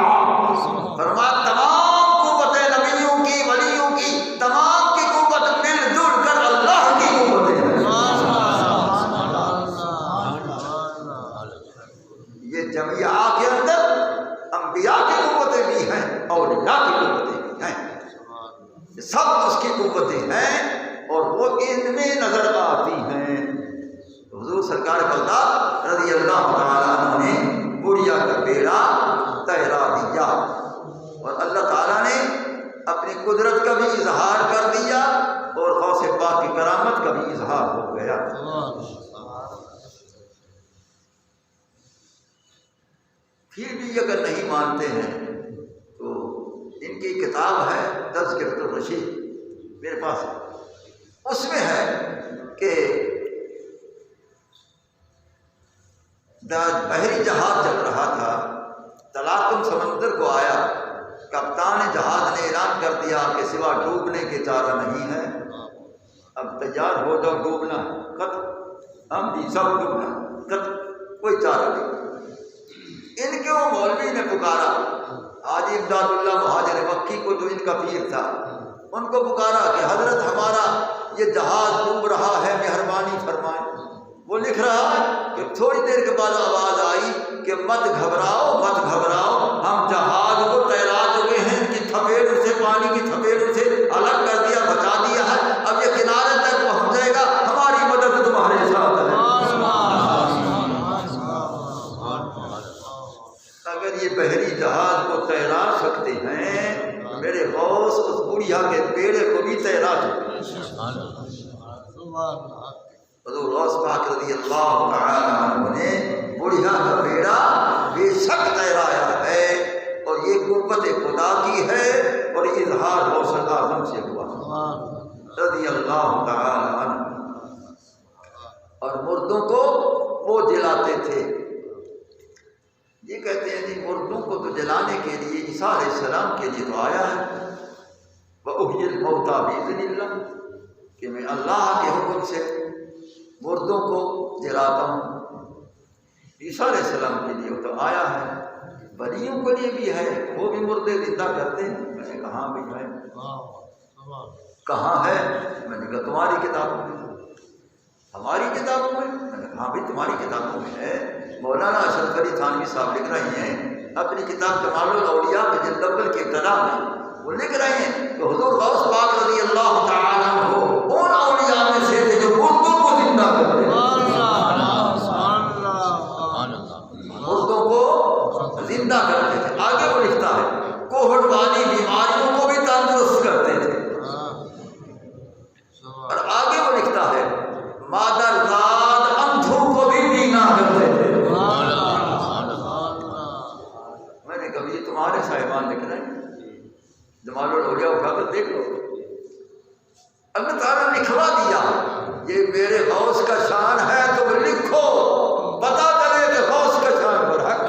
فرمایا تمام قوتیں نبیوں کی ولیوں کی تمام کی قوت مل جل کر اللہ کی قوتیں ہیں۔ یہ جمیعا کے اندر انبیاء کی قوتیں بھی ہیں، اولیاء کی قوتیں بھی ہیں، سب اس کی قوتیں ہیں اور وہ ان میں نظر آتی ہیں۔ حضور سرکار بغداد رضی اللہ تعالیٰ عنہ نے بڑھیا کا بیڑا تیرا دیا اور اللہ تعالیٰ نے اپنی قدرت کا بھی اظہار کر دیا اور غوث پاک کی کرامت کا بھی اظہار ہو گیا۔ پھر بھی اگر نہیں مانتے ہیں تو ان کی کتاب ہے تذکرۃ الرشید میرے پاس ہے، اس میں ہے کہ بحری جہاز چل رہا تھا، تلاطم سمندر کو آیا، کپتان جہاز نے اعلان کر دیا کہ سوا ڈوبنے کے چارہ نہیں ہے، اب تیار ہو جاؤ ڈوبنا ختم، ہم بھی سب ڈوبنا ختم، کوئی چارہ نہیں۔ ان کے وہ مولوی نے پکارا، حاجی امداد اللہ مہاجر مکی کو جو ان کا پیر تھا، ان کو پکارا کہ حضرت ہمارا یہ جہاز ڈوب رہا ہے، مہربانی فرمائیں۔ وہ لکھ رہا ہے کہ تھوڑی دیر کے بعد آواز آئی کہ مت گھبراؤ مت گھبراؤ، ہم جہاز کو تیرا چکے ہیں، ان کی تھپیڑ سے پانی کی تھپیڑ سے الگ کر دیا، بچا دیا ہے، اب یہ کنارے تک پہنچ جائے گا، ہماری مدد تمہارے ساتھ ہے۔ اگر یہ بحری جہاز کو تیرا سکتے ہیں، میرے غوث اس بڑھیا کے بیڑے کو بھی تیرا چکے۔ حضور غوث پاک رضی اللہ تعالیٰ عنہ نے بڑھیا کا بیڑا بے شک تیرایا ہے، اور یہ قوت خدا کی ہے اور اظہار غوث اعظم سے ہوا رضی اللہ تعالیٰ عنہ۔ اور مردوں کو وہ جلاتے تھے، یہ کہتے ہیں جی مردوں کو تو جلانے کے لیے عیسیٰ علیہ السلام کے لیے تو آیا ہے، وَأُحْيِي الْمَوْتَىٰ بِإِذْنِ اللَّهِ، کہ میں اللہ کے حکم سے مردوں کو جلاتا ہوں۔ عیسیٰ علیہ السلام کے لیے وہ تو آیا ہے، ولیوں کے لیے بھی ہے، وہ بھی مردے زندہ کرتے ہیں۔ میں نے کہا بھی ہے، کہاں ہے؟ میں نے کہا تمہاری کتابوں میں۔ ہماری کتابوں میں؟ میں نے کہا بھی تمہاری کتابوں میں ہے۔ مولانا اشرف علی تھانوی صاحب لکھ رہے ہیں اپنی کتاب جمال الاولیاء کے جلد اول کے ابتدا میں، وہ لکھ رہے ہیں کہ حضور غوث پاک رضی اللہ تعالیٰ عنہ ان اولیاء میں سے تھے جو مردوں کو زندہ کرتے تھے، مردوں کو زندہ کرتے تھے۔ آگے وہ لکھتا ہے کوہٹ والی بیماریوں کو بھی تندرست کرتے تھے، اور آگے وہ لکھتا ہے مادر زاد اندھوں کو بھی بینا کرتے تھے۔ میں نے کبھی تمہارے صاحبان لکھ رہے ہیں، جمال الاولیاء اٹھا کر دیکھ لو، اللہ تعالیٰ نے لکھوا دیا یہ میرے غوث کا شان ہے، تم لکھو، پتا چلے کہ غوث کا شان پر حق۔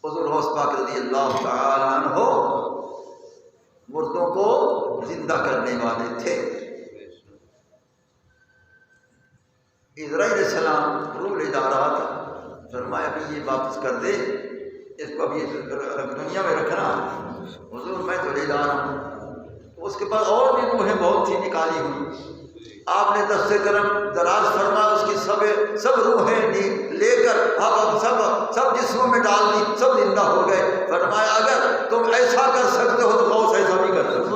حضور غوث پاک رضی اللہ تعالیٰ عنہ مردوں کو زندہ کرنے والے تھے۔ اسرائیل علیہ السلام روح لے جا رہا تھا، فرمایا کہ یہ واپس کر دے، اس کو ابھی دنیا میں رکھنا۔ حضور میں تو لے جا رہا ہوں۔ اس کے بعد اور بھی روحیں بہت تھی نکالی ہوئی، آپ نے دست کرم دراز فرما، اس کی سب روحیں لے کر سب جسموں میں ڈال دی، سب زندہ ہو گئے۔ فرمایا اگر تم ایسا کر سکتے ہو تو غوث ایسا بھی کر سکتے ہو۔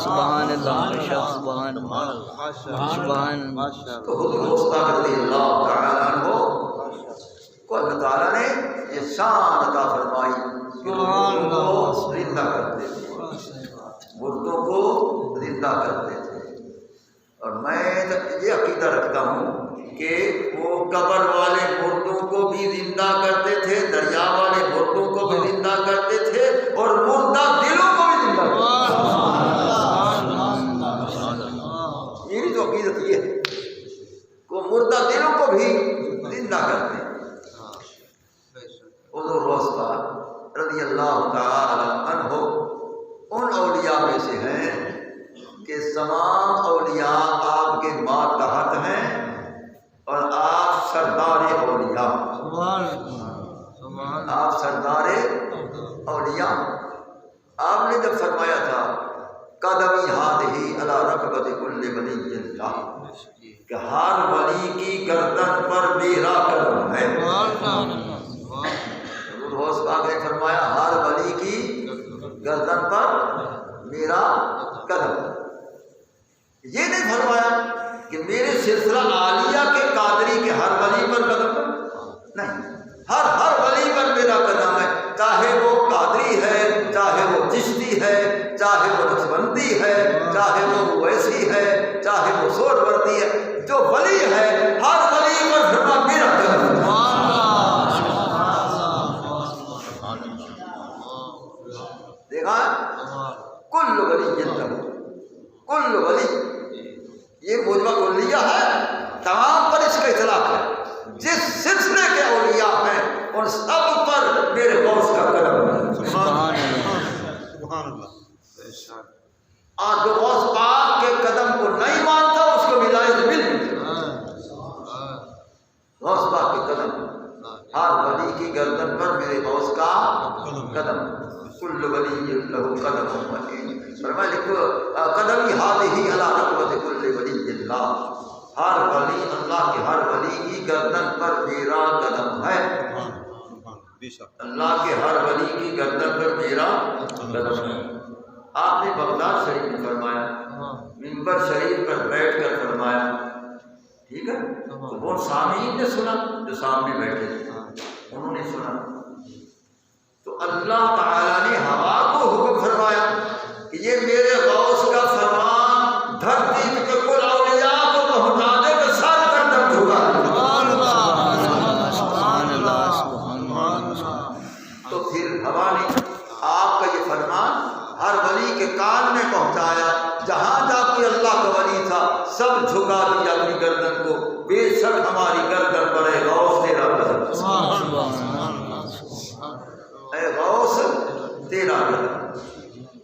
سبحان اللہ، سبحان اللہ، سبحان اللہ۔ تو حضور غوث پاک رضی اللہ تعالیٰ عنہ کو اللہ تعالیٰ نے یہ شان عطا فرمائی کہ مردوں کو زندہ کرتے تھے، مردوں کو زندہ کرتے تھے۔ اور میں یہ عقیدہ رکھتا ہوں کہ وہ قبر والے مردوں کو بھی زندہ کرتے تھے، دریا والے مردوں کو بھی زندہ کرتے تھے، اور مردہ دلوں کو بھی زندہ کرتے تھے۔ میری تو عقیدت یہ ہے کہ مردہ دلوں کو بھی زندہ کرتے ہیں۔ حضور غوث پاک رضی اللہ تعالی عنہ ان اولیاء میں سے ہیں کہ تمام اولیاء آپ کے ماتحت ہیں، اور آپ سردار اولیاء، آپ سردار اولیاء۔ آپ نے جب فرمایا تھا قدمی ہاتھی علی رکبت کل ولی اللہ، کہ ہر ولی کی گردن پر میرا قدم ہے۔ غوث پاک نے فرمایا ہر ولی کی گردن پر میرا قدم۔ یہ نہیں فرمایا کہ میرے سلسلہ عالیہ کے قادری کے ہر ولی پر قدم نہیں، ہر ولی پر میرا قدم ہے، چاہے وہ قادری ہے، چاہے وہ چشتی ہے، چاہے وہ نقشبندی ہے، چاہے وہ ویسی ہے، چاہے وہ سورورتی ہے، جو ولی ہے ہر ولی پر فرما میرا قدم ہے۔ دیکھا کل ولی کل ولی، یہ موجبہ کلیہ ہے، تمام پر اس کا اطلاق ہے۔ جس سلسلے کے اولیاء ہیں ان سب پر میرے غوث کا قدم ہے۔ سبحان اللہ۔ اور جو غوث پاک کے قدم کو نہیں مانتا اس کو ولایت مل گئی۔ غوث پاک کے قدم، ہر ولی کی گردن پر میرے غوث کا قدم، کل ولی لہو قدم متین۔ فرمایا لکھو قدمی ہاتھی علی رکبت کل ولی اللہ، ہر ولی اللہ کے ہر ولی کی گردن پر میرا قدم ہے۔ اللہ کے ہر ولی کی گردن پر میرا قدم ہے۔ آپ نے بغداد شریف میں فرمایا، منبر شریف پر بیٹھ کر فرمایا، ٹھیک ہے، تو وہ سامعین نے سنا جو سامنے بیٹھے تھے، انہوں نے سنا، تو اللہ تعالیٰ نے ہوا کو حکم فرمایا کہ یہ میرے غوث کا فرمان دھرتی کے کل اولیاء کو پہنچا دے کہ سر گردن جھکا دے۔ تو پھر ہوا نے آپ کا یہ فرمان ہر ولی کے کان میں پہنچایا، جہاں جا کوئی اللہ کا ولی تھا سب جھکا دیا اپنی گردن کو، بے شک ہماری گردن پر ہے غوث تیرا قدم، اے غوث تیرا قدم،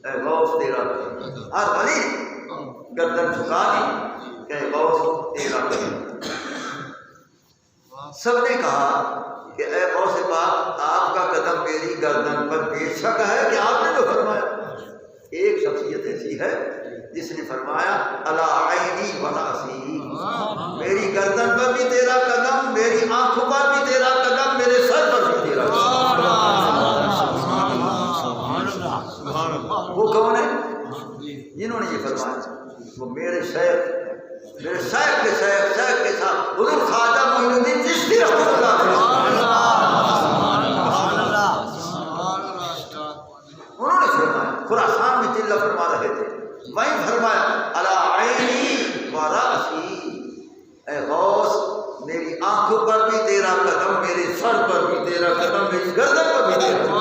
اے غوث تیرا قدم۔ ہر ولی گردن جھکا دی کہ اے غوث تیرا قدم۔ سب نے کہا کہ اے غوث پاک آپ کا قدم میری گردن پر بے شک ہے کہ آپ نے جو فرمایا. ایک شخصیت ایسی ہے جس نے فرمایا الا عینی و راسی، میری گردن پر بھی تیرا قدم، میری آنکھوں پر بھی تیرا قدم، میرے سر پر بھی تیرا قدم. وہ کون ہے جنہوں نے یہ فرمایا؟ وہ میرے شیخ کے شیخ کے ساتھ حضور خواجہ معین الدین چشتی رحمۃ اللہ علیہ. انہوں نے فرمایا، خراسان میں چلہ فرما رہے تھے، وہیں فرمایا الا عینی و راسی، اے غوث میری آنکھوں پر بھی تیرا قدم، میرے سر پر بھی تیرا قدم، میری گردن پر بھی تیرا قدم.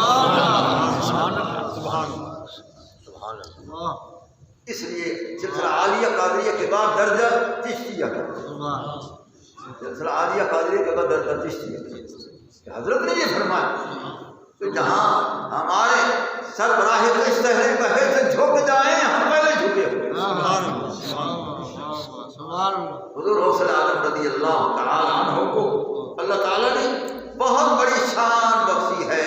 اس لیے سلسلہ عالیہ قادریہ کے بعد درجہ چشتیہ کا، سلسلہ عالیہ قادریہ کے بعد درجہ چشتیہ کہ حضرت نے یہ فرمایا کہ جہاں ہمارے سربراہ اشتہار بہے سے جھک جائیں ہم پہلے جھکے ہوئے. حضور غوث اعظم رضی اللہ تعالی عنہ کو اللہ تعالیٰ نے بہت بڑی شان بخشی ہے.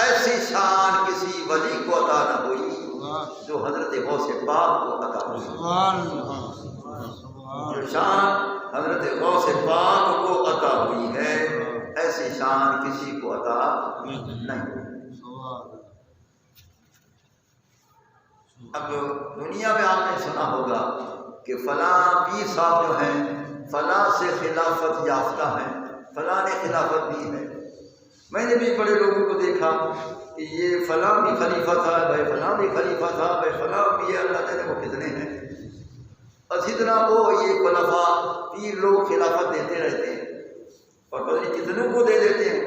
ایسی شان کسی ولی کو عطا نہ ہوئی جو حضرت غوث پاک کو عطا ہوئی. جو شان حضرت غوث پاک کو عطا ہوئی ہے ایسی شان کسی کو عطا نہیں. اب دنیا میں آپ نے سنا ہوگا کہ فلاں پیر صاحب جو ہیں فلاں سے خلافت یافتہ ہیں، فلاں نے خلافت دی ہے. میں نے بھی بڑے لوگوں کو دیکھا کہ یہ فلاں بھی خلیفہ تھا، بھائی فلاں بھی خلیفہ تھا، بھائی فلاں بھی ہے. اللہ تعالیٰ وہ کتنے ہیں، اسی طرح وہ یہ خلفاء پیر لوگ خلافت دیتے رہتے ہیں اور پتہ نہیں کتنوں کو دے دیتے ہیں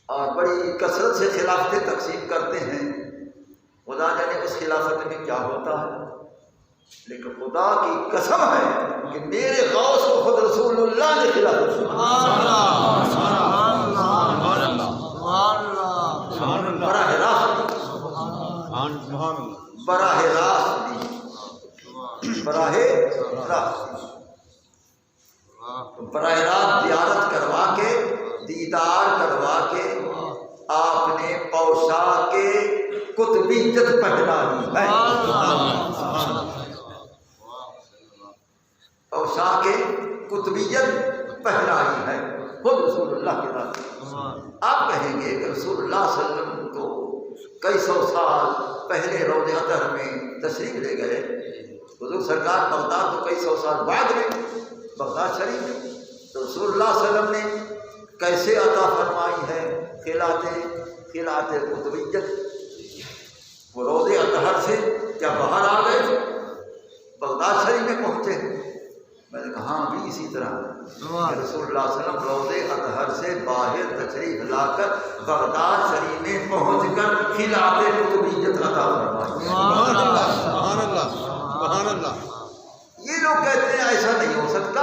اور بڑی کثرت سے خلافتیں تقسیم کرتے ہیں. خدا جانے اس خلافت میں کیا ہوتا ہے، لیکن خدا کی قسم ہے کہ میرے غوث کو خود رسول اللہ نے خلافت دی. براہ راست زیارت کروا کے دیدار کروا کے آپ نے پوشاک کے قطبیت پہنا لی ہے. پوشاک قطبیت پہنا لی ہے خود رسول اللہ کے نام. آپ کہیں گے کہ رسول اللہ صلی اللہ علیہ وسلم تو کئی سو سال پہلے روضہ اطہر میں تشریف لے گئے، حضور سرکار بغداد تو کئی سو سال بعد میں بغداد شریف میں، تو رسول اللہ صلی اللہ علیہ وسلم نے کیسے عطا فرمائی ہے خلعت قطبیت؟ وہ روضہ اطہر سے کیا باہر آ گئے بغداد شریف میں پہنچے؟ میں نے کہا ہاں بھی اسی طرح کہ رسول اللہ صلی اللہ علیہ وسلم روضہ اطہر سے باہر تشریف لا کر بغداد شریف میں پہنچ کر خلعت قطبیت عطا فرمائی. یہ لوگ کہتے ہیں ایسا نہیں ہو سکتا.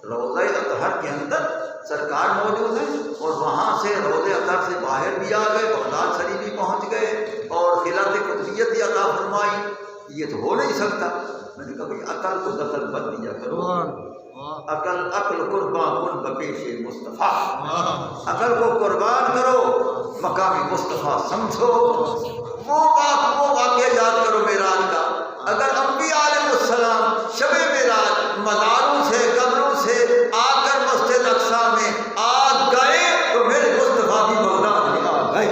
روضہ اطہر کے اندر سرکار موجود ہے اور وہاں سے روضہ اطہر سے باہر بھی آ گئے، بغداد شریف بھی پہنچ گئے اور خلعت قطبیت بھی عطا فرمائی. یہ تو ہو نہیں سکتا. میں نے کہا بھائی عقل کو دخل مت دیا کرو، عقل قربان کن بپیش مصطفیٰ، عقل کو قربان کرو، مقام مصطفیٰ سمجھو. وہ واقعہ یاد کرو معراج کا. اگر انبیاء علیہ السلام شب معراج مزاروں سے قبروں سے آ کر مسجد اقصی میں آ گئے تو میرے مصطفیٰ بھی بغداد میں آ گئے.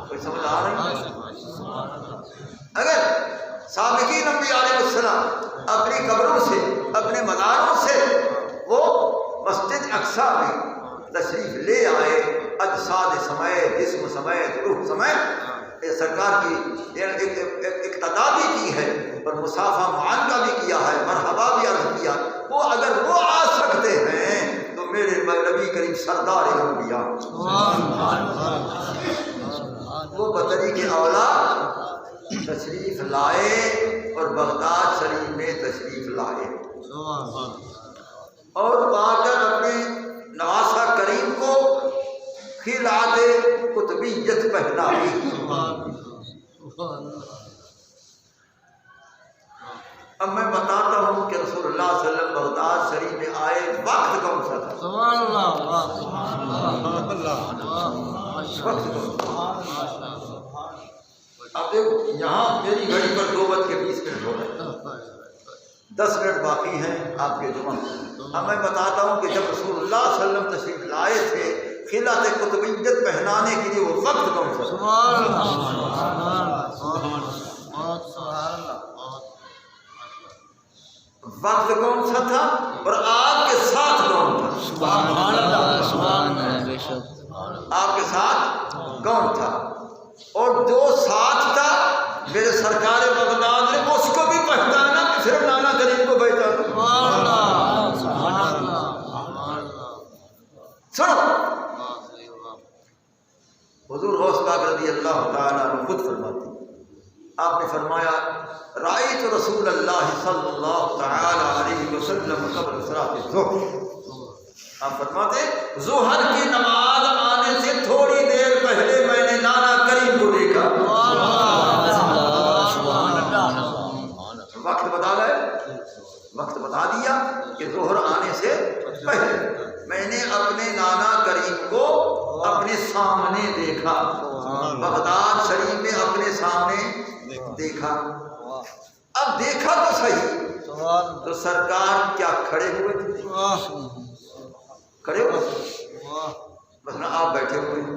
کوئی سمجھ آ رہی ہے؟ اگر سابقین انبیاء علیہ السلام اپنی قبروں سے اپنے مزاروں سے وہ مسجد اقصی میں تشریف لے آئے، اجساد سمیت جسم سمیت روح سمیت، سرکار کی اقتدا بھی کی ہے اور مصافحہ معانقہ بھی کیا ہے، مرحبا بھی عرض کیا. وہ اگر وہ آ سکتے ہیں تو میرے نبی کریم سردار انبیاء وہ بدری کے اولاد تشریف لائے اور بغداد شریف میں تشریف لائے اور پا کر اپنے نواسہ کریم کو خلعت قطبیت پہنائی. اب میں بتاتا ہوں کہ رسول اللہ صلی اللہ علیہ وسلم بغداد شریف میں آئے وقت کون سا تھا؟ سبحان اللہ وقت کون سا؟ اب دیکھو یہاں میری گھڑی پر 2:20 ہو رہے ہیں، 10 منٹ باقی ہیں آپ کے جمعہ۔ اب میں بتاتا ہوں کہ جب رسول اللہ صلی اللہ علیہ وسلم تشریف لائے تھے خلعت قطبیت پہنانے کے لیے، وہ وقت کون سا؟ سبحان اللہ سبحان اللہ وقت کون سا تھا اور آپ کے ساتھ کون تھا؟ سبحان اللہ سبحان اللہ بے شک آپ کے ساتھ کون تھا؟ اور جو ساتھ تھا میرے سرکار بغداد نے اس کو بھی پہچانا کہ صرف نانا کریم کو پہچانا۔ سبحان اللہ سبحان اللہ سبحان اللہ سنو حضور غوث پاک رضی اللہ تعالیٰ عنہ خود فرماتے ہیں، آپ نے فرمایا رأیت رسول اللہ صلی اللہ تعالیٰ علیہ وسلم قبل صلاۃ الظہر، آپ فرماتے ہیں ظہر کی نماز آنے سے تھوڑی دیر پہلے میں نے نانا کریم کو دیکھا۔ وقت بتا گئے، وقت بتا دیا کہ ظہر آنے سے پہلے میں نے اپنے نانا کریم کو اپنے سامنے دیکھا، بغداد شریف میں اپنے سامنے دیکھا۔ اب دیکھا تو صحیح، تو سرکار کیا کھڑے ہوئے تھے؟ کھڑے ہوئے، مثلا آپ بیٹھے ہوئے ہیں،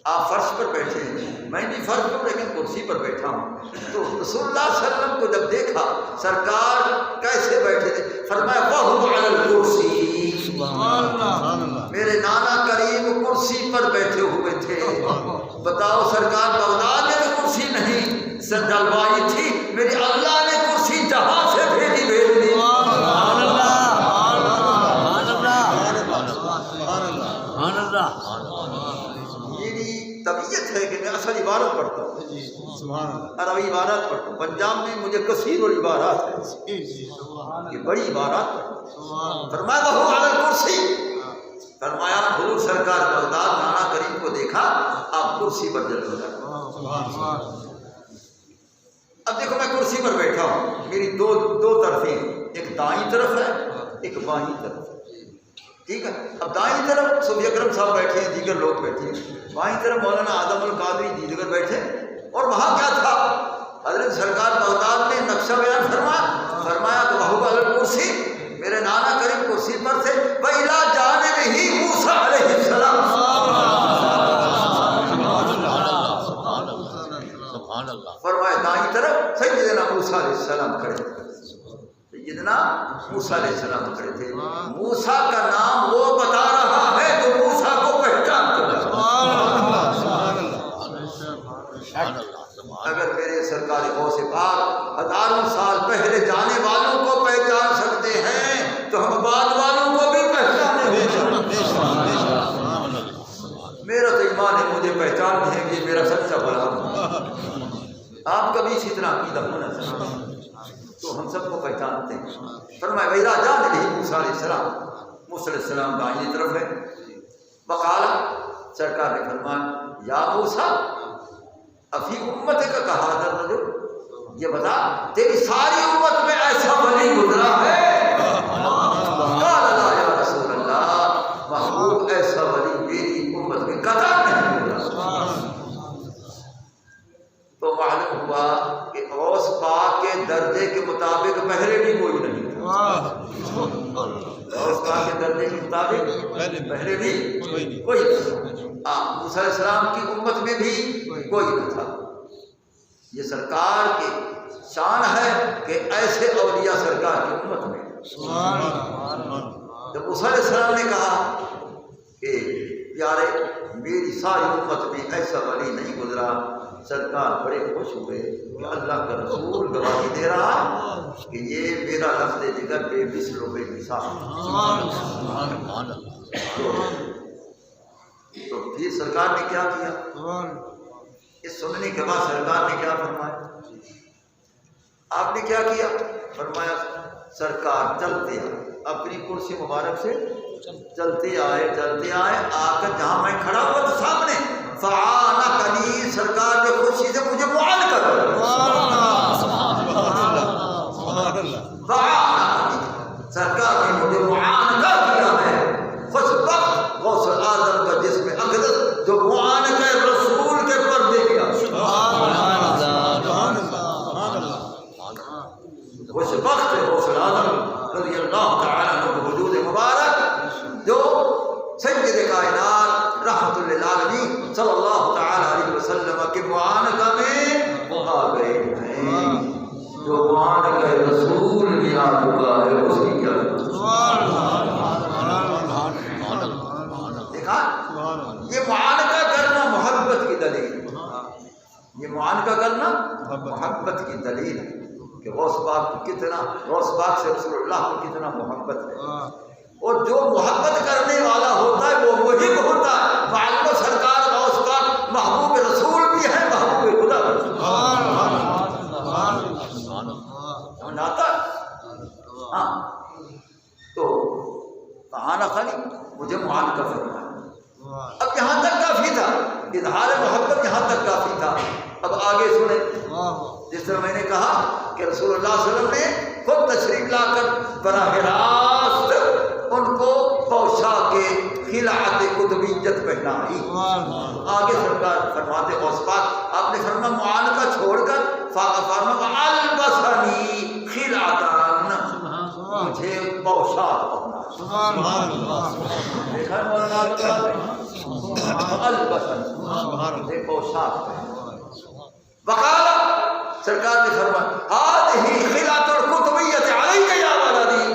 آپ فرش پر بیٹھے ہیں، میں بھی فرش پر لیکن کرسی پر بیٹھا ہوں، تو رسول اللہ صلی اللہ علیہ وسلم کو جب دیکھا سرکار کیسے بیٹھے تھے، فرمایا وَهُوَ عَلَى الْكُرْسِي، سبحان اللہ میرے نانا کریم کرسی پر بیٹھے ہوئے تھے۔ بتاؤ سرکار بغداد میں بھی کرسی نہیں ڈلوائی تھی، میری اللہ نے کرسی جہاں سے بھیجی بھیج دی۔ سبحان اللہ سبحان اللہ میری طبیعت ہے کہ میں اصل عبارت پڑھتا ہوں، عربی عبارت پڑھتا ہوں، پنجاب میں مجھے کثیر العبارات ہے، یہ بڑی عبارات پڑھتا۔ فرمایا وہ علی الکرسی، فرمایا حضور سرکار بغداد نانا کریم کو دیکھا آپ کرسی پر جلوہ لگا۔ اب دیکھو میں کرسی پر بیٹھا ہوں، میری دو طرفیں، ایک دائیں طرف ہے ایک بائیں طرف ہے، ٹھیک ہے۔ اب دائیں طرف صوفی اکرم صاحب بیٹھے ہیں، دیگر لوگ بیٹھے ہیں، بائیں طرف مولانا اعظم القادری دیگر بیٹھے، اور وہاں کیا تھا؟ حضرت سرکار بغداد نے نقشہ بیان فرمایا کہ وَهُوَ عَلَى الْكُرْسِي، میرے نانا کریم کرسی پر سے، وَإِلَىٰ جَانِبِهِ موسیٰ علیہ السلام، فرمایا دائیں طرف سیدنا موسیٰ علیہ السلام کھڑے تھے، سیدنا موسیٰ علیہ السلام کھڑے تھے۔ موسیٰ کا نام وہ بتا رہا ہے جو موسیٰ کو پہچانتا ہے۔ اگر میرے سرکار غوث پاک ہزاروں سال پہلے جانے والوں کو پہچان سکتے ہیں تو ہم بعد والوں کو بھی پہچانے ہوتے۔ میرا تو ایمان ہے مجھے پہچانتے ہیں کہ میرا سچا غلام، آپ کا بھی اسی طرح عقیدہ ہونا چاہیے، تو ہم سب کو پہچانتے ہیں۔ فرمایا وَإِلَىٰ جَانِبِهِ موسیٰ علیہ السلام، موسیٰ علیہ السلام دائیں طرف ہے۔ وقال، سرکار نے فرمایا یا موسیٰ افی امت کا کہا الرجل، یہ بتا تیری ساری امت میں ایسا ولی گزرا ہے؟ قال لا یا رسول اللہ، محبوب ایسا ولی میری امت میں قطع نہیں گزرا۔ تو معلوم ہوا کہ غوث پاک کے درجے کے مطابق پہلے بھی کوئی نہیں تھا، غوث پاک کے درجے کے مطابق پہلے بھی کوئی نہیں، موسیٰ علیہ السلام کی امت میں بھی کوئی نہ تھا۔ یہ سرکار کی شان ہے کہ ایسے اولیاء سرکار کی امت میں۔ جب موسیٰ علیہ السلام نے کہا کہ پیارے میری ساری امت میں ایسا ولی نہیں گزرا، سرکار بڑے خوش ہوئے کہ اللہ کا رسول گواہی دے رہا کہ یہ میرا لفظ جگر بے مثل و بے مثال۔ تو پھر سرکار نے کیا کیا؟ اس سننے کے بعد سرکار نے کیا فرمایا؟ آپ نے کیا کیا؟ فرمایا سرکار چلتے آئے، اپنی کرسی مبارک سے چلتے آئے آ کر جہاں میں کھڑا ہوا تو سامنے فعانقنی، سرکار نے خوشی سے مجھے معان کر فیض ہیں، جو مان کے رسول بھی آ چکا ہے اس کی کیا دیکھا؟ یہ معانقہ کرنا محبت کی دلیل، یہ معانقہ کرنا محبت کی دلیل ہے کہ غوث پاک سے رسول اللہ کو کتنا محبت ہے، اور جو محبت کرنے والا ہوتا ہے وہ محب ہوتا ہے۔ معلوم سرکار غوث پاک محبوب رسول بھی ہے، محبوب خدا بھی ہے۔ سمجھاتا؟ ہاں، تو کہانا خالی مجھے معانقہ فرمایا۔ اب یہاں تک کافی تھا، اظہار محبت یہاں تک کافی تھا۔ اب آگے سنیں، جس طرح میں نے کہا کہ رسول اللہ صلی اللہ علیہ وسلم نے خود تشریف لا کر براہ راست ان کو پوشا کے خلعت قطبیت پہنائی۔ آگے سرکار فرماتے غوث پاک آپ نے فرمایا معانقہ چھوڑ کر فرمایا البسنی خلعتان، مجھے پوشاک پہنا۔ دیکھا مولانا البسنی، مجھے پوشاک پہنا۔ وقال سرکار نے فرمایا هذه خلعت القطبیت علیک یا ولدی،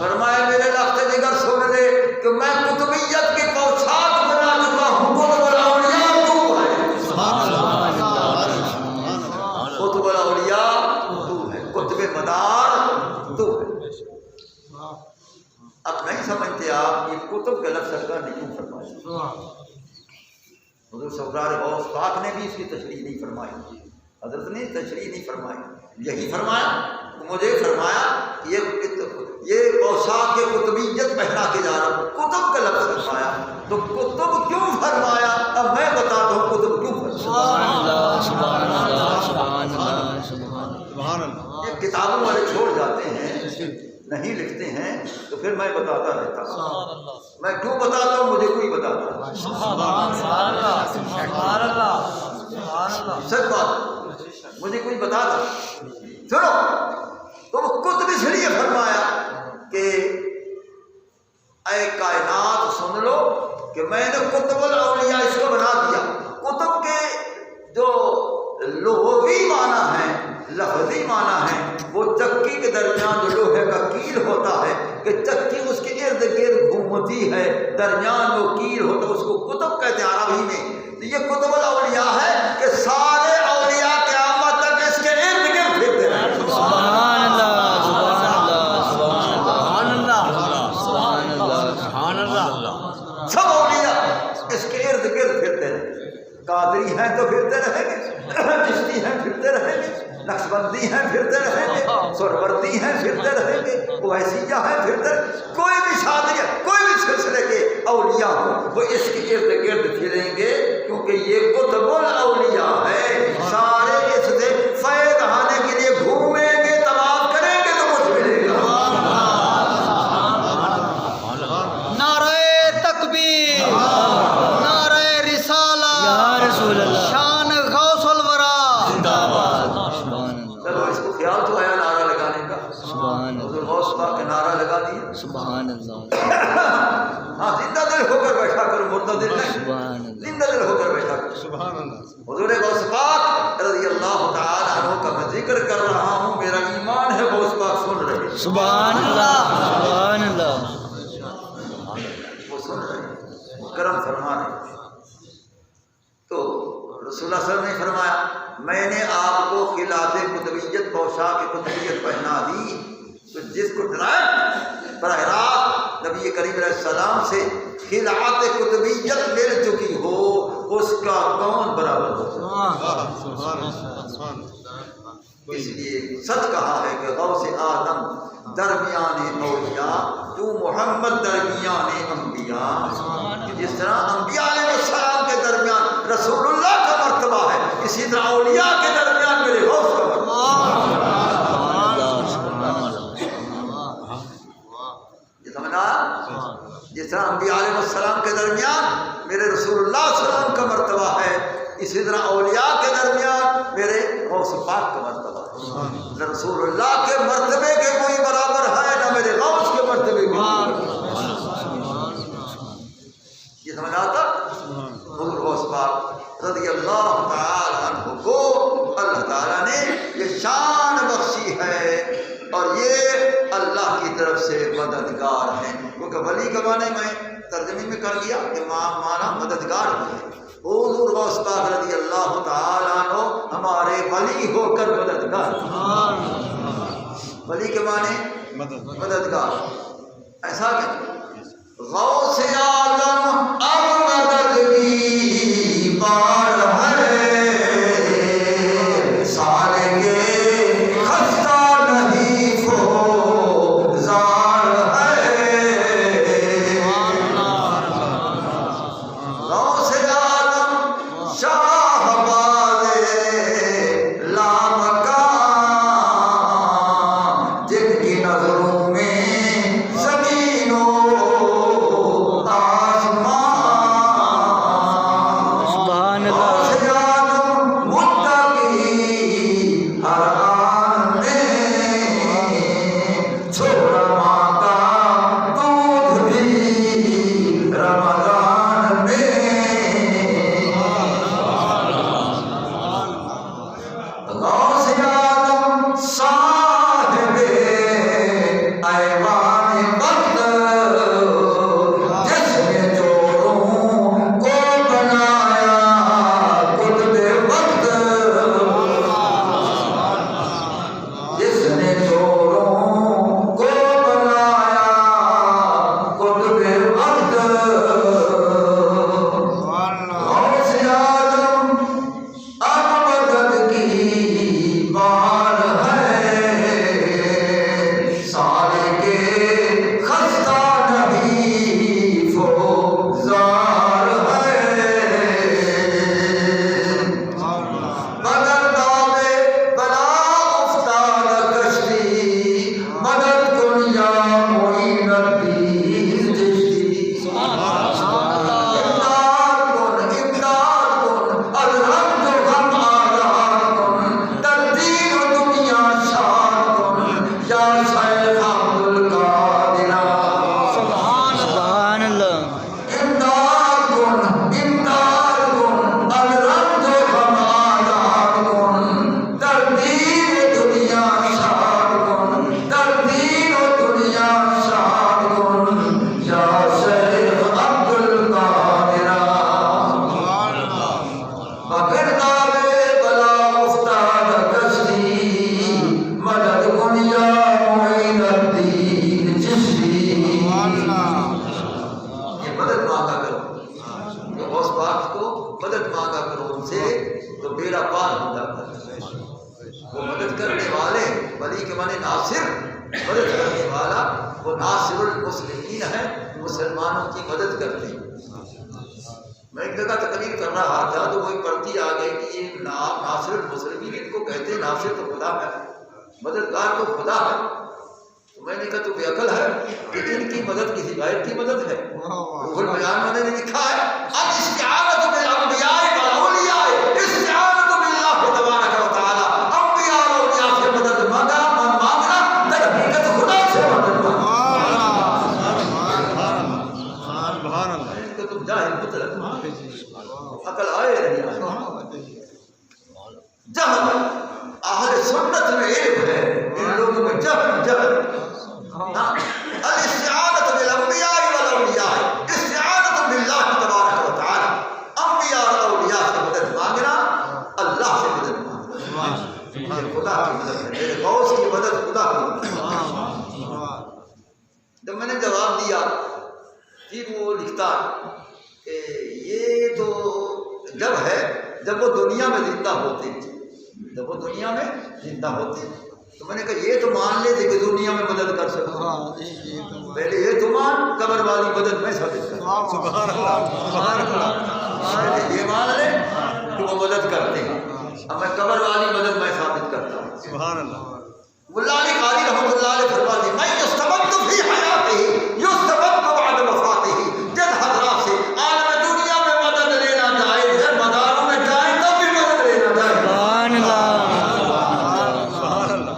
فرمایا میرے لفظ دیگر سن لے کہ میں قطبیت کی پوشاک بنا چکا ہوں۔ قطب الاولیاء تو ہے، قطب الاولیاء تو ہے، قطب مدار تو ہے۔ اب نہیں سمجھتے آپ یہ قطب کا لفظ سرکار نے کیوں فرمایا؟ حضور سرکار غوث پاک نے بھی اس کی تشریح نہیں فرمائی، حضرت نے تشریح نہیں فرمائی، یہی فرمایا مجھے فرمایا یہ پوشاک کے قطبیت پہنا کے جا رہا ہوں، قطب کا لفظ فرمایا تو قطب کیوں فرمایا؟ اب میں بتاتا ہوں قطب کیوں فرمایا۔ سبحان اللہ سبحان اللہ سبحان اللہ سبحان اللہ۔ یہ کتابوں والے چھوڑ جاتے ہیں، نہیں لکھتے ہیں، تو پھر میں بتاتا رہتا ہوں۔ میں کیوں بتاتا ہوں مجھے کوئی بتاتا ہے، سچ بات مجھے کوئی بتاتا۔ سنو تو وہ قطب اس لیے فرمایا کہ اے کائنات سن لو کہ میں نے قطب الاولیاء اس کو بنا دیا۔ قطب کے جو لغوی معنی ہے، لفظی معنی ہے، وہ چکی کے درمیان جو لوہے کا کیل ہوتا ہے کہ چکی اس کے ارد گرد گھومتی ہے، درمیان وہ کیل ہوتا ہے، اس کو قطب کہتے ہیں عربی میں۔ تو یہ قطب الاولیاء ہے کہ سارے اولیاء قیامت تک اس کے ارد گرد پھرتے رہیں۔ سبحان اللہ سبحان اللہ سبحان اللہ سبحان اللہ سبحان اللہ۔ سب اولیاء اس کے ارد گرد پھرتے رہیں۔ قادری ہیں تو پھرتے رہیں گے، چشتی ہیں پھرتے رہیں گے، نقشبندی ہیں پھرتے رہیں گے، سہروردی ہیں پھرتے رہیں گے، اویسیہ ہیں پھرتے رہیں گے، کوئی بھی شادی ہے، کوئی بھی سلسلے کے اولیاء ہوں وہ اس کے ارد گرد پھریں گے، کیونکہ یہ قطب الاولیاء ہے۔ سارے اس سے فیض آنے کے لیے گھومیں گے، طواف کریں گے تو کچھ ملے گا۔ نعرہ تکبیر، نعرہ رسالہ، یا رسول اللہ، شان غوث الورا، زندہ باد۔ چلو اس کو خیال تو آیا نعرہ لگانے کا، سبحان حضور غوث پاک کے نعرہ لگا دیا۔ سبحان اللہ ہاں زندہ دل ہو کر بیٹھا کرو، مردہ دل نہیں، سبحان اللہ زندہ دل ہو کر بیٹھا کرو۔ سبحان اللہ۔ حضور غوث پاک رضی اللہ تعالی عنہ کا میں ذکر کر رہا ہوں، میرا ایمان ہے غوث پاک سن رہے ہیں، سبحان اللہ سبحان اللہ۔ وہ سن رہے ہیں، وہ کرم فرما رہے ہیں۔ تو رسول اللہ صلی اللہ علیہ وسلم نے فرمایا میں نے آپ کو خلعت قطبیت پوشاک قطبیت پہنا دی، تو جس کو ڈائریکٹ براہ راست نبی کریم علیہ السلام سے خلعت قطبیت مل چکی ہو اس کا کون برابر ہو سکتا ہے؟ اس لیے سچ کہا ہے کہ غوث آدم درمیان اولیاء تو محمد درمیان انبیاء، کہ جس طرح انبیاء علیہ السلام کے درمیان رسول اللہ کا مرتبہ ہے، اسی طرح اولیاء کے درمیان میرے غوث کا مرتبہ ہے۔ یہ سمجھنا؟ جس طرح انبیاء علیہ السلام کے درمیان میرے رسول اللہ صلی اللہ علیہ وسلم کا مرتبہ ہے، اسی طرح اولیاء کے درمیان میرے غوث پاک کا مرتبہ ہے۔ نہ رسول اللہ کے مرتبے کے کوئی برابر ہے، نہ میرے غوث کے مرتبے کے کوئی برابر ہے۔ یہ سمجھ آتا؟ حضور غوث پاک رضی اللہ تعالی عنہ کو اللہ تعالیٰ نے طرف سے مددگار ہیں. کیونکہ ولی کا معنی میں ترجمے میں کر دیا کہ مانا مددگار ہے. حضور غوث پاک رضی اللہ تعالیٰ عنہ ہمارے ولی ہو کر مددگار. ولی کے معنی مددگار. ایسا کہ غوث عالم اب مدد کی بار ہے سالے خستہ نہیں فوزار ہے. غوث عالم شاہ باز لامکان جن کی نظروں میں زمین و آسمان. سبحان اللہ. غوث عالم متقی ہر آن میں چھوڑا ماں کا دودھ بھی رمضان میں. غوث عالم صاحب ایوان وقت جس نے چوروں کو بنایا قطب وقت. جس نے چوروں کو بنایا قطب وقت. غوث عالم اب مدد کی بار ہے سالے کے خستہ نہیں فوزار ہے. مگر داوے بلا افتاد کشتی مدد کن یا معین الدین چشتی. امداد کن الحمد غم آزاد کن در دین و دنیا شاد کن یا شیخ عبدالقادر. سبحان اللہ. امداد کن الحمد غم آزاد کن در دین و دنیا شاد کن در دین و دنیا شاد کن یا شیخ عبدالقادر. مگر داوے بلا افتاد کشتی مدد کن یا معین الدین چشتی. یہ مدد مانگا کرو کہ غوث پاک کو مدد مانگا کرو ان سے تو بیڑا پار ہو جاتا ہے. وہ مدد کرنے والے ولی کے معنی ناصر. مدد کرنے والا وہ ناصر المسلمین ہے. مسلمانوں کی مدد کرتے ہیں. میں ایک جگہ تقریر کر رہا تھا تو کوئی پڑھتی آ گئی کہ یہ نام ناصر المسلمین ان کو کہتے ہیں. ناصر تو خدا ہے, مددگار تو خدا ہے. تو میں نے کہا تو بے عقل ہے کہ ان کی مدد کسی غیر کی مدد ہے. روح البیان میں نے لکھا ہے الاستعانۃ بالانبیاء والاولیاء استعانۃ باللہ تبارک و تعالی. انبیاء اور اولیاء سے مدد مانگنا در حقیقت خدا سے مدد مانگنا. کہ تم جاہل مطلق عقل آئے نہیں آئے. جہل اہل سنت میں علم ہے, ان لوگوں میں جہل. الاستعانۃ بالانبیاء والاولیاء استعانۃ باللہ تبارک و تعالی. انبیاء اور اولیاء سے مدد مانگنا اللہ سے مدد مانگنا. یہ خدا کی مدد ہے. میرے غوث کی مدد خدا کی مدد ہے. جب میں نے جواب دیا پھر وہ لکھتا کہ یہ تو جب ہے جب وہ دنیا میں زندہ ہوتے. جب وہ دنیا میں زندہ ہوتے تو میں نے کہا یہ تو مان لیتے کہ دنیا میں مدد کر سکتے. پہلے یہ تو مان قبر والی مدد میں ثابت کر. پہلے یہ مان لے کہ وہ مدد کرتے ہیں. اب میں قبر والی مدد میں ثابت کرتا ہوں. سبحان اللہ. ملا علی قاری رحمۃ اللہ علیہ فرماتے ہیں میں یستبد فی حیاتہ یستبد بعد وفاتہ. جن حضرات سے عالم دنیا میں مدد لینا جائز ہے مداروں میں جائیں تب بھی مدد لینا جائز. سبحان اللہ.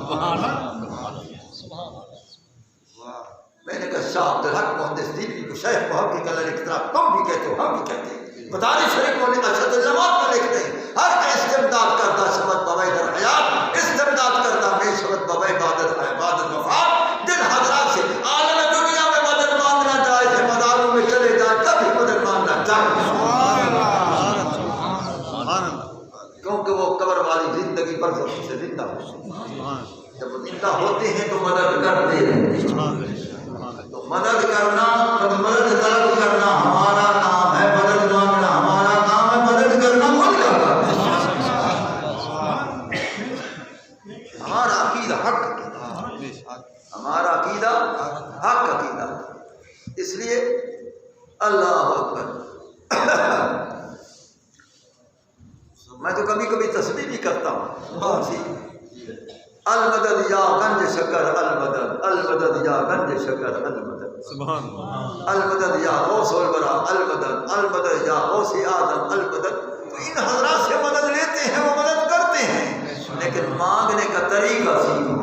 میں نے کہا شاہ عبدالحق محدث دلی کو شیخ محقق علیہ الاختراع تم بھی کہتے ہو ہم بھی کہتے ہیں. بطاری شریف میں ارشد الجماعت میں لکھتے ہیں ہر کا استمداد کرتا شبت بوائے در حیات استمداد کرتا میں شبت بوائے عبادت وفات. جن حضرات سے برزخ سے زندہ ہوتے ہیں. جب وہ زندہ ہوتے ہیں تو مدد کرتے رہتے ہیں. تو مدد کرنا، مدد طلب کرنا ہمارا کام ہے، مدد مانگنا ہمارا کام ہے، مدد کرنا ان کا کام ہے. ہمارا عقیدہ حق عقیدہ، ہمارا عقیدہ حق عقیدہ. اس لیے اللہ اکبر. میں تو کبھی کبھی تسبیح بھی کرتا ہوں. کون سی؟ المدد یا گنج شکر المدد، المدد یا گنج شکر المدد، سبحان اللہ، المدد یا غوث الورا المدد، المدد یا غوث اعظم المدد. تو ان حضرات سے مدد لیتے ہیں، وہ مدد کرتے ہیں، لیکن مانگنے کا طریقہ سیکھو.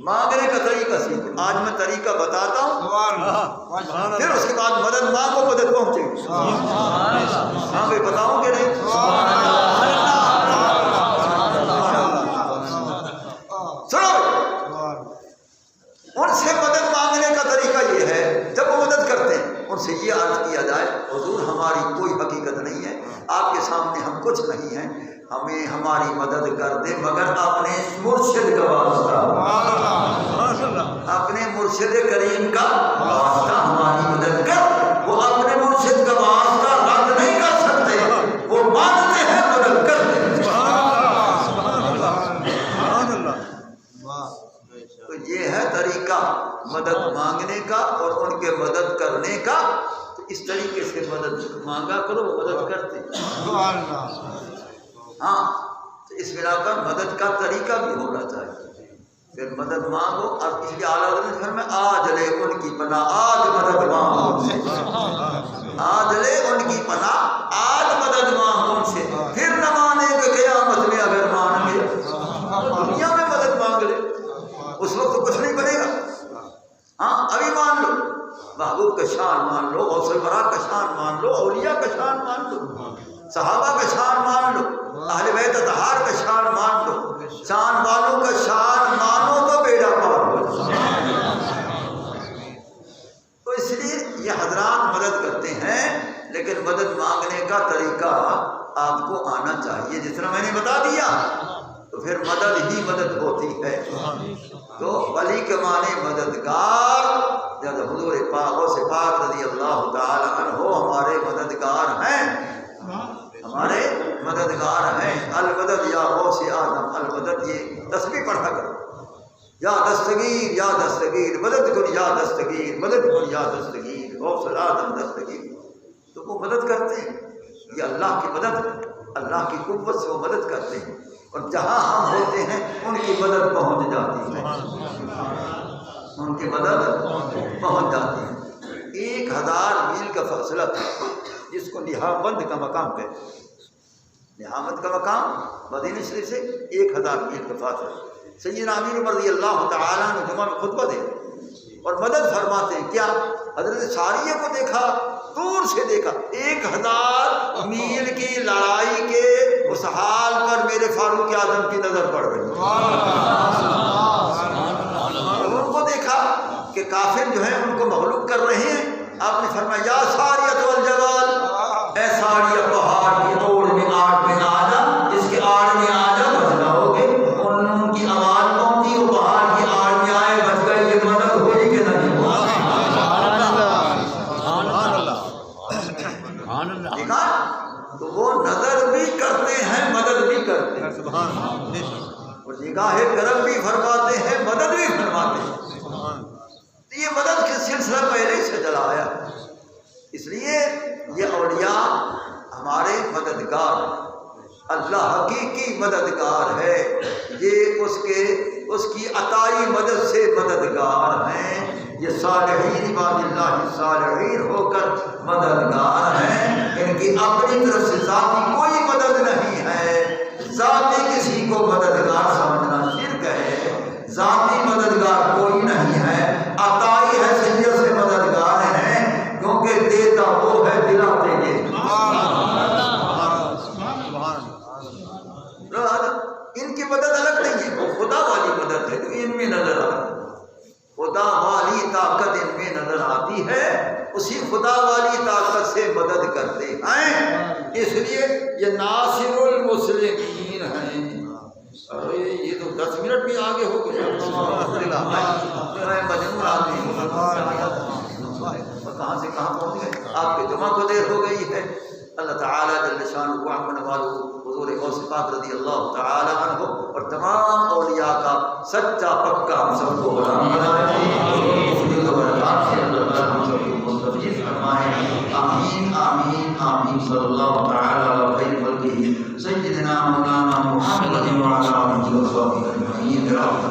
مانگنے کا طریقہ سیکھو. آج میں طریقہ بتاتا ہوں، پھر اس کے بعد مدد مانگو، مدد پہنچے گی. ہاں بھائی بتاؤں کہ نہیں؟ سنو، ان سے مدد مانگنے کا طریقہ یہ ہے، جب وہ مدد کرتے ہیں ان سے یہ عرض کیا جائے حضور ہماری کوئی حقیقت نہیں ہے، آپ کے سامنے ہم کچھ نہیں ہیں، ہمیں ہماری مدد کر دے مگر اپنے مرشد کا واسطہ، اپنے مرشد کریم کا واسطہ ہماری مدد کر. وہ اپنے مرشد کا واسطہ رد نہیں کر سکتے، وہ مانتے ہیں مدد کرتے ہیں. تو یہ ہے طریقہ مدد مانگنے کا اور ان کے مدد کرنے کا. تو اس طریقے سے مدد مانگا کرو، مدد کرتے. ہاں، تو اس بنا پر مدد کا طریقہ بھی ہونا چاہیے. پھر مدد مانگو. اب اس لیے اعلیٰ حضرت گھر میں آج لے ان کی پناہ، آج مدد مانگو، آج لے ان کی پناہ، آج مدد مانگو ان سے. پھر نہ مانے گا قیامت میں، اگر مان گیا دنیا میں مدد مانگ لے، اس وقت تو کچھ نہیں بنے گا. ہاں ابھی مان لو، محبوب کا شان مان لو، غوث الورا کا شان مان لو، اولیاء کا شان مان لو، صحابہ کا شان مان لو، اہل بیت اطہار کا شان مان لو. شان والوں کا شان مانو تو بیڑا پار ہو. تو اس لیے یہ حضرات مدد کرتے ہیں، لیکن مدد مانگنے کا طریقہ آپ کو آنا چاہیے. جس طرح میں نے بتا دیا تو پھر مدد ہی مدد ہوتی ہے. تو ولی کے معنی مددگار. جب حضور پاک سے پاک رضی اللہ تعالی عنہ ہمارے مددگار ہیں، ہمارے مددگار ہیں. المدد یا غوث اعظم المدد. یہ تسبیح پڑھا کرو، یا دستگیر یا دستگیر، مدد کن یا دستگیر، مدد کن یا دستگیر، غوث اعظم دستگیر. تو وہ مدد کرتے ہیں. یہ اللہ کی مدد ہے، اللہ کی قوت سے وہ مدد کرتے ہیں، اور جہاں ہم ہوتے ہیں ان کی مدد پہنچ جاتی ہے، ان کی مدد پہنچ جاتی ہے. 1000 میل کا فاصلہ تھا جس کو نہامند کا مقام کہتے ہیں. نہامند کا مقام مدینہ شریف سے 1000 میل کا فاصلہ. سیدنا امیر عمر رضی اللہ تعالیٰ نے جمعہ میں خطبہ دے اور مدد فرماتے ہیں. کیا حضرت ساریہ کو دیکھا، دور سے دیکھا، 1000 میل کی لڑائی کے اس حال پر میرے فاروق اعظم کی نظر پڑ گئی. ان کو دیکھا کہ کافر جو ہیں ان کو مغلوب کر رہے ہیں. آپ نے فرمایا یا ساریہ والجبال، اے ساریہ پہاڑ کی اوڑ میں آڑ میں آ جا، اس کے آڑ میں آ جا، بچ جاؤ گے. ان کی آواز پہنچی، وہ پہاڑ کی آڑ میں آئے، بچ گئے. یہ مدد ہوئی کہ نہیں؟ دیکھا، تو وہ نظر بھی کرتے ہیں، مدد بھی کرتے ہیں، اور نگاہ کرم بھی فرماتے ہیں، مدد بھی فرماتے ہیں. تو یہ مدد کا سلسلہ پہلے سے چلا آیا. اس لیے یہ اولیاء ہمارے مددگار ہیں. اللہ حقیقی مددگار ہے. یہ اس کی عطائی مدد سے مددگار ہیں. یہ صالحین عباد اللہ صالحین ہو کر مددگار ہیں. ان کی اپنی طرف سے ذاتی کوئی مدد نہیں ہے. ذاتی کسی کو مددگار سمجھنا شرک ہے. ذاتی مددگار کوئی نہیں ہے. عطائی حیثیت سے مددگار ہیں، کیونکہ دیتا وہ ہے، دلاتے یہ. ان کی مدد الگ نہیں ہے، وہ خدا والی مدد ہے جو ان میں نظر آتی ہے. خدا والی طاقت ان میں نظر آتی ہے، اسی خدا والی طاقت سے مدد کرتے ہیں، اس لیے یہ ناصر المسلمین ہیں۔ ارے یہ تو 10 منٹ بھی آگے ہو گئے، میں مجنون آدمی ہوں، کہاں سے کہاں پہنچ گئے، آپ کے جمعہ کو دیر ہو گئی ہے۔ اللہ تعالیٰ جل شانہ و عظمت والو حضور غوث پاک رضی اللہ تعالیٰ عنہ اور تمام اولیاء کا سچا پکا ہم سب کو غلام بنائے، آمین آمین آمین صلی اللہ تعالیٰ علیہ خیر خلقہ سیدنا مولانا محمد وعلی آلہ وصحبہ اجمعین برحمتہ۔